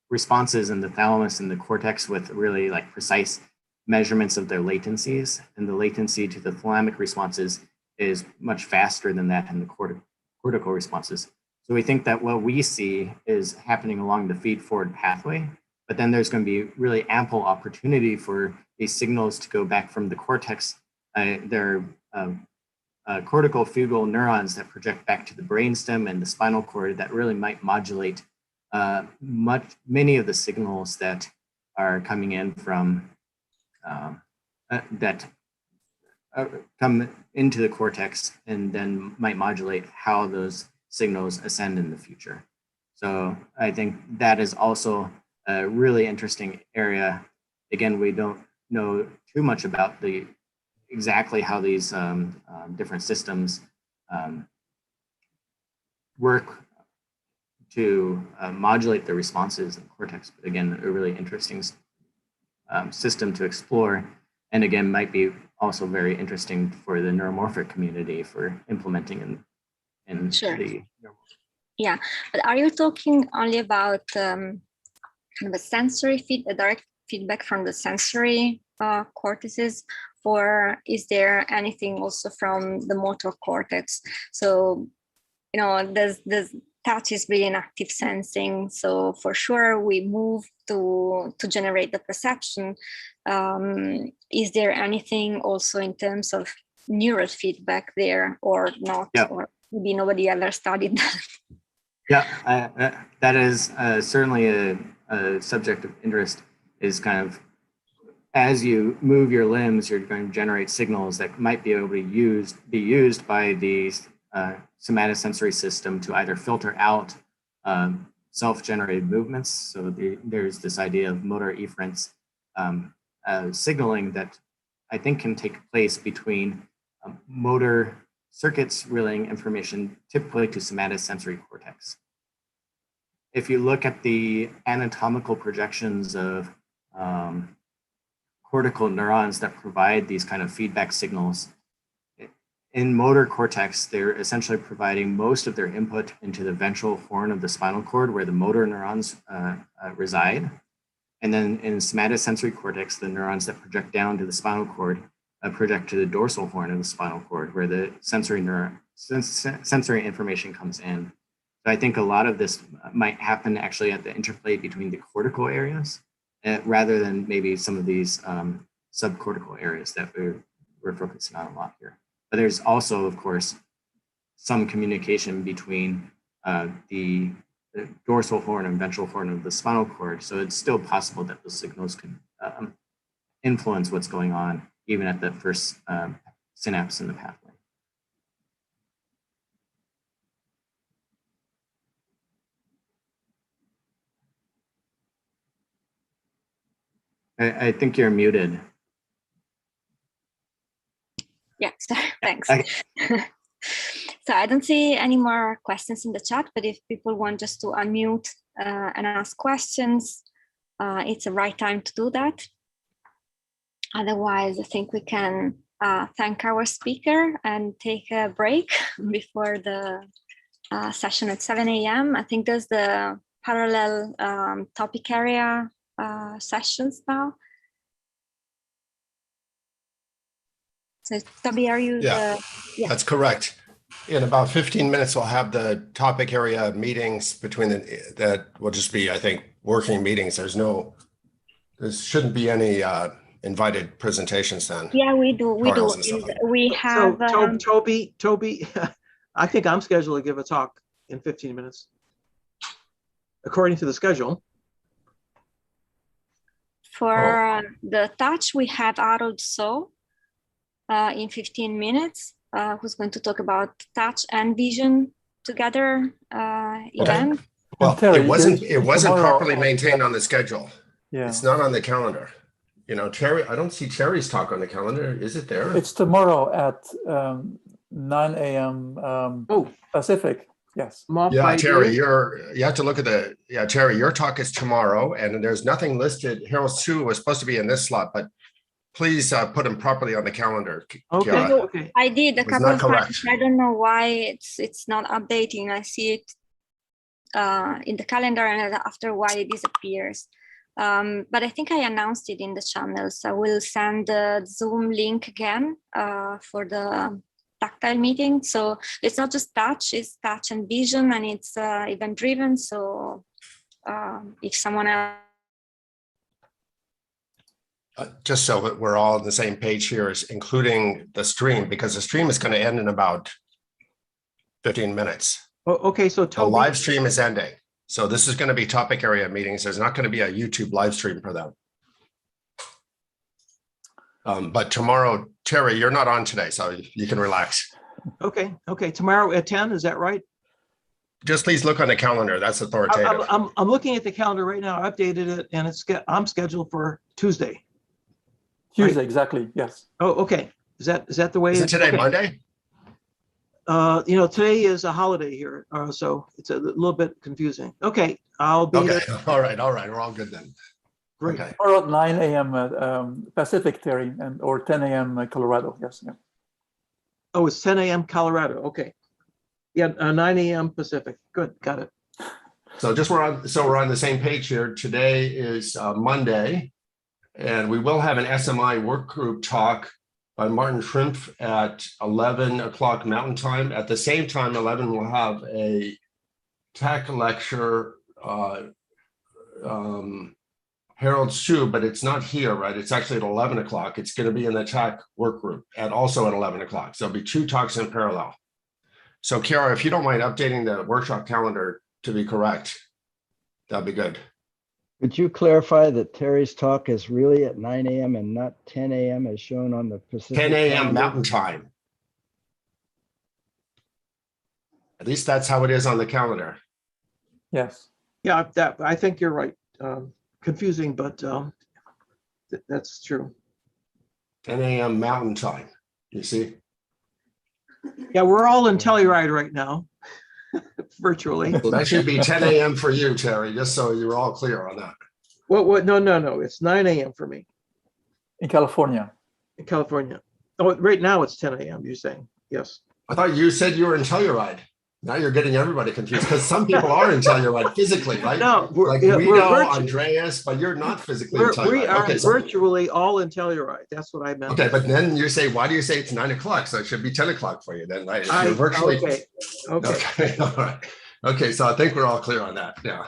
responses in the thalamus and the cortex with really like precise measurements of their latencies, and the latency to the thalamic responses is much faster than that in the cortical responses. So we think that what we see is happening along the feed-forward pathway, but then there's going to be really ample opportunity for these signals to go back from the cortex. They're cortical fugal neurons that project back to the brainstem and the spinal cord that really might modulate many of the signals that are coming in from that come into the cortex and then might modulate how those signals ascend in the future. So I think that is also a really interesting area. Again, we don't know too much about exactly how these different systems work to modulate the responses in the cortex. But again, a really interesting system to explore. And again, might be also very interesting for the neuromorphic community for implementing in Sure. the. Yeah, but are you talking only about kind of a sensory a direct feedback from the sensory cortices, or is there anything also from the motor cortex? So there's touch is really an active sensing. So for sure, we move to generate the perception. Is there anything also in terms of neural feedback there or not? Yeah. Or maybe nobody ever studied that. Yeah, that is certainly a subject of interest, is kind of as you move your limbs, you're going to generate signals that might be able to be used by the somatosensory system to either filter out self-generated movements. So there's this idea of motor efference signaling that I think can take place between motor circuits relaying information typically to somatosensory cortex. If you look at the anatomical projections of cortical neurons that provide these kind of feedback signals, in motor cortex, they're essentially providing most of their input into the ventral horn of the spinal cord where the motor neurons reside. And then in somatosensory cortex, the neurons that project down to the spinal cord project to the dorsal horn of the spinal cord where the sensory information comes in. So I think a lot of this might happen actually at the interplay between the cortical areas rather than maybe some of these subcortical areas that we're focusing on a lot here. But there's also, of course, some communication between the dorsal horn and ventral horn of the spinal cord. So it's still possible that those signals can influence what's going on even at the first synapse in the pathway. I think you're muted. Yeah, sorry, thanks. So I don't see any more questions in the chat, but if people want just to unmute and ask questions, it's the right time to do that. Otherwise, I think we can thank our speaker and take a break before the session at 7 a.m. I think there's the parallel topic area sessions now. So Toby, are you? Yeah, that's correct. In about 15 minutes, we'll have the topic area meetings between that will just be, I think, working meetings. There shouldn't be any invited presentations then. Yeah, we do. We have. So Toby, I think I'm scheduled to give a talk in 15 minutes, according to the schedule. For the touch, we have Harold So in 15 minutes, who's going to talk about touch and vision together event. Well, Terry, it wasn't properly maintained on the schedule. Yeah. It's not on the calendar. Terry, I don't see Terry's talk on the calendar. Is it there? It's tomorrow at 9 a.m. Pacific. Yes. Yeah, Terry, you have to look at Terry, your talk is tomorrow and there's nothing listed. Harold Su was supposed to be in this slot, but please put him properly on the calendar. Okay. Okay. I did a couple of times. I don't know why it's not updating. I see it in the calendar and after a while it disappears. But I think I announced it in the channels. I will send the Zoom link again for the tactile meeting. So it's not just touch, it's touch and vision, and it's event driven. So if someone else. Just so that we're all on the same page here, is including the stream, because the stream is going to end in about 15 minutes. Oh, okay, so the live stream is ending. So this is going to be topic area meetings. There's not going to be a YouTube live stream for them. But tomorrow, Terry, you're not on today, so you can relax. Okay. Tomorrow at 10, is that right? Just please look on the calendar. That's authoritative. I'm looking at the calendar right now. I updated it, and I'm scheduled for Tuesday. Tuesday, right? Exactly. Yes. Oh, okay. Is that the way? Is it today, okay. Monday? Today is a holiday here, so it's a little bit confusing. Okay, I'll be there. All right. We're all good then. Great. Okay. Or at 9 a.m. Pacific, Terry, or 10 a.m. Colorado. Yes. Yeah. Oh, it's 10 a.m. Colorado. Okay. Yeah, 9 a.m. Pacific. Good, got it. So we're on the same page here. Today is Monday, and we will have an SMI work group talk by Martin Schrimpf at 11 o'clock Mountain Time. At the same time, 11 will have a tech lecture, Harold Hsu, but it's not here, right? It's actually at 11 o'clock. It's going to be in the tech work group and also at 11 o'clock. So there'll be 2 talks in parallel. So Chiara, if you don't mind updating the workshop calendar to be correct, that'd be good. Could you clarify that Terry's talk is really at 9 a.m. and not 10 a.m. as shown on the Pacific 10 a.m. calendar? Mountain Time. At least that's how it is on the calendar. Yes. Yeah, I think you're right. Confusing, but that's true. 10 a.m. Mountain Time, you see? Yeah, we're all in Telluride right now, virtually. Well, that should be 10 a.m. for you, Terry, just so you're all clear on that. What? No. It's 9 a.m. for me. In California. In California. Oh, right now it's 10 a.m. You're saying? Yes. I thought you said you were in Telluride. Now you're getting everybody confused because some people are in Telluride physically, right? No, like Guido, Andreas, but you're not physically in Telluride. We are okay, virtually all in Telluride. That's what I meant. Okay, but then you say, why do you say it's 9 o'clock? So it should be 10 o'clock for you then, right? If you're virtually. Okay. All right. Okay, so I think we're all clear on that. Yeah.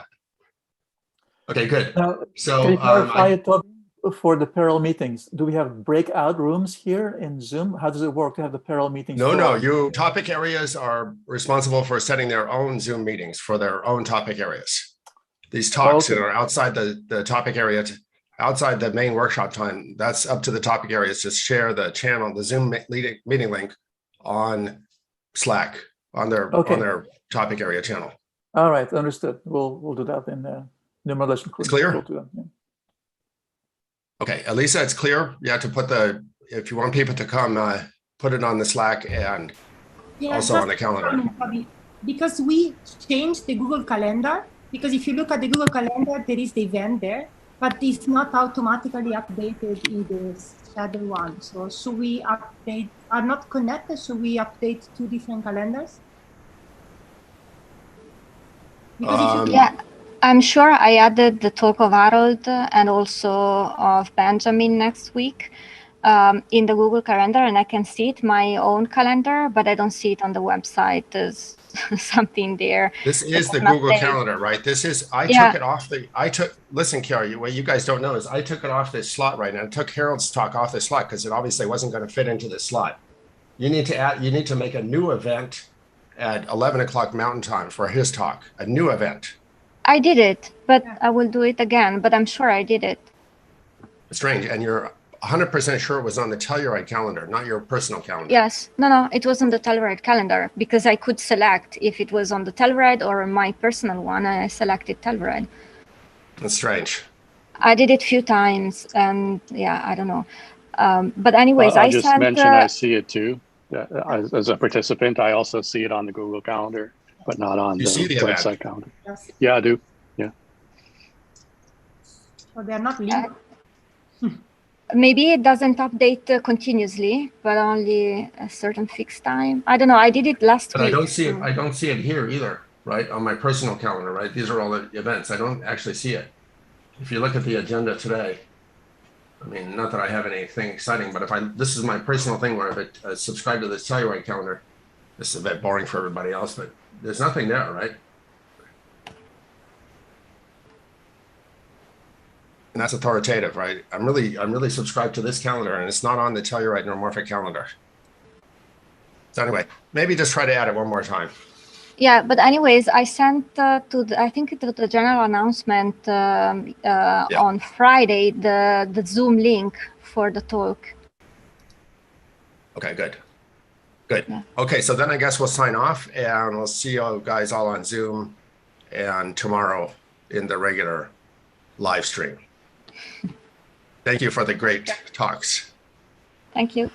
Okay, good. So can you clarify it, Toby, for the Peripheral meetings? Do we have breakout rooms here in Zoom? How does it work to have the Peripheral meetings? No, you topic areas are responsible for setting their own Zoom meetings for their own topic areas. These talks that are outside the topic area, outside the main workshop time, that's up to the topic areas to share the channel, the Zoom meeting link on Slack, on their topic area channel. All right, understood. We'll do that in the modulation. It's clear? We'll do that, yeah. Okay, Elisa, it's clear. You have to put if you want people to come, put it on the Slack and also on the calendar. Because we changed the Google Calendar, because if you look at the Google Calendar, there is the event there, but it's not automatically updated in the shadow one. So should we update, are not connected, should we update 2 different calendars? Because yeah. I'm sure I added the talk of Harold and also of Benjamin next week in the Google Calendar, and I can see it my own calendar, but I don't see it on the website. There's something there. This is the Google Calendar, right? This is, took it off listen, Chiara, what you guys don't know is I took it off this slot right now. I took Harold's talk off this slot because it obviously wasn't going to fit into this slot. You need to make a new event at 11 o'clock Mountain Time for his talk, a new event. I did it, but I will do it again, but I'm sure I did it. Strange. And you're 100% sure it was on the Telluride calendar, not your personal calendar? Yes. No, it was on the Telluride calendar because I could select if it was on the Telluride or my personal one. I selected Telluride. That's strange. I did it a few times and yeah, I don't know. But anyways, I'll just mention I see it too. As a participant, I also see it on the Google Calendar, but not on the website calendar. Yes. Yeah, I do. Yeah. So they're not linked. Maybe it doesn't update continuously, but only a certain fixed time. I don't know. I did it last week. But I don't see it here either, right? On my personal calendar, right? These are all the events. I don't actually see it. If you look at the agenda today, I mean, not that I have anything exciting, but this is my personal thing where if I subscribe to this Telluride calendar, this is a bit boring for everybody else, but there's nothing there, right? And that's authoritative, right? I'm really subscribed to this calendar, and it's not on the Telluride Neuromorphic calendar. So anyway, maybe just try to add it one more time. Yeah, but anyways, I sent I think it was the general announcement on Friday, the Zoom link for the talk. Okay, good. Good. Yeah. Okay, so then I guess we'll sign off, and we'll see you guys all on Zoom and tomorrow in the regular live stream. Thank you for the great talks. Thank you.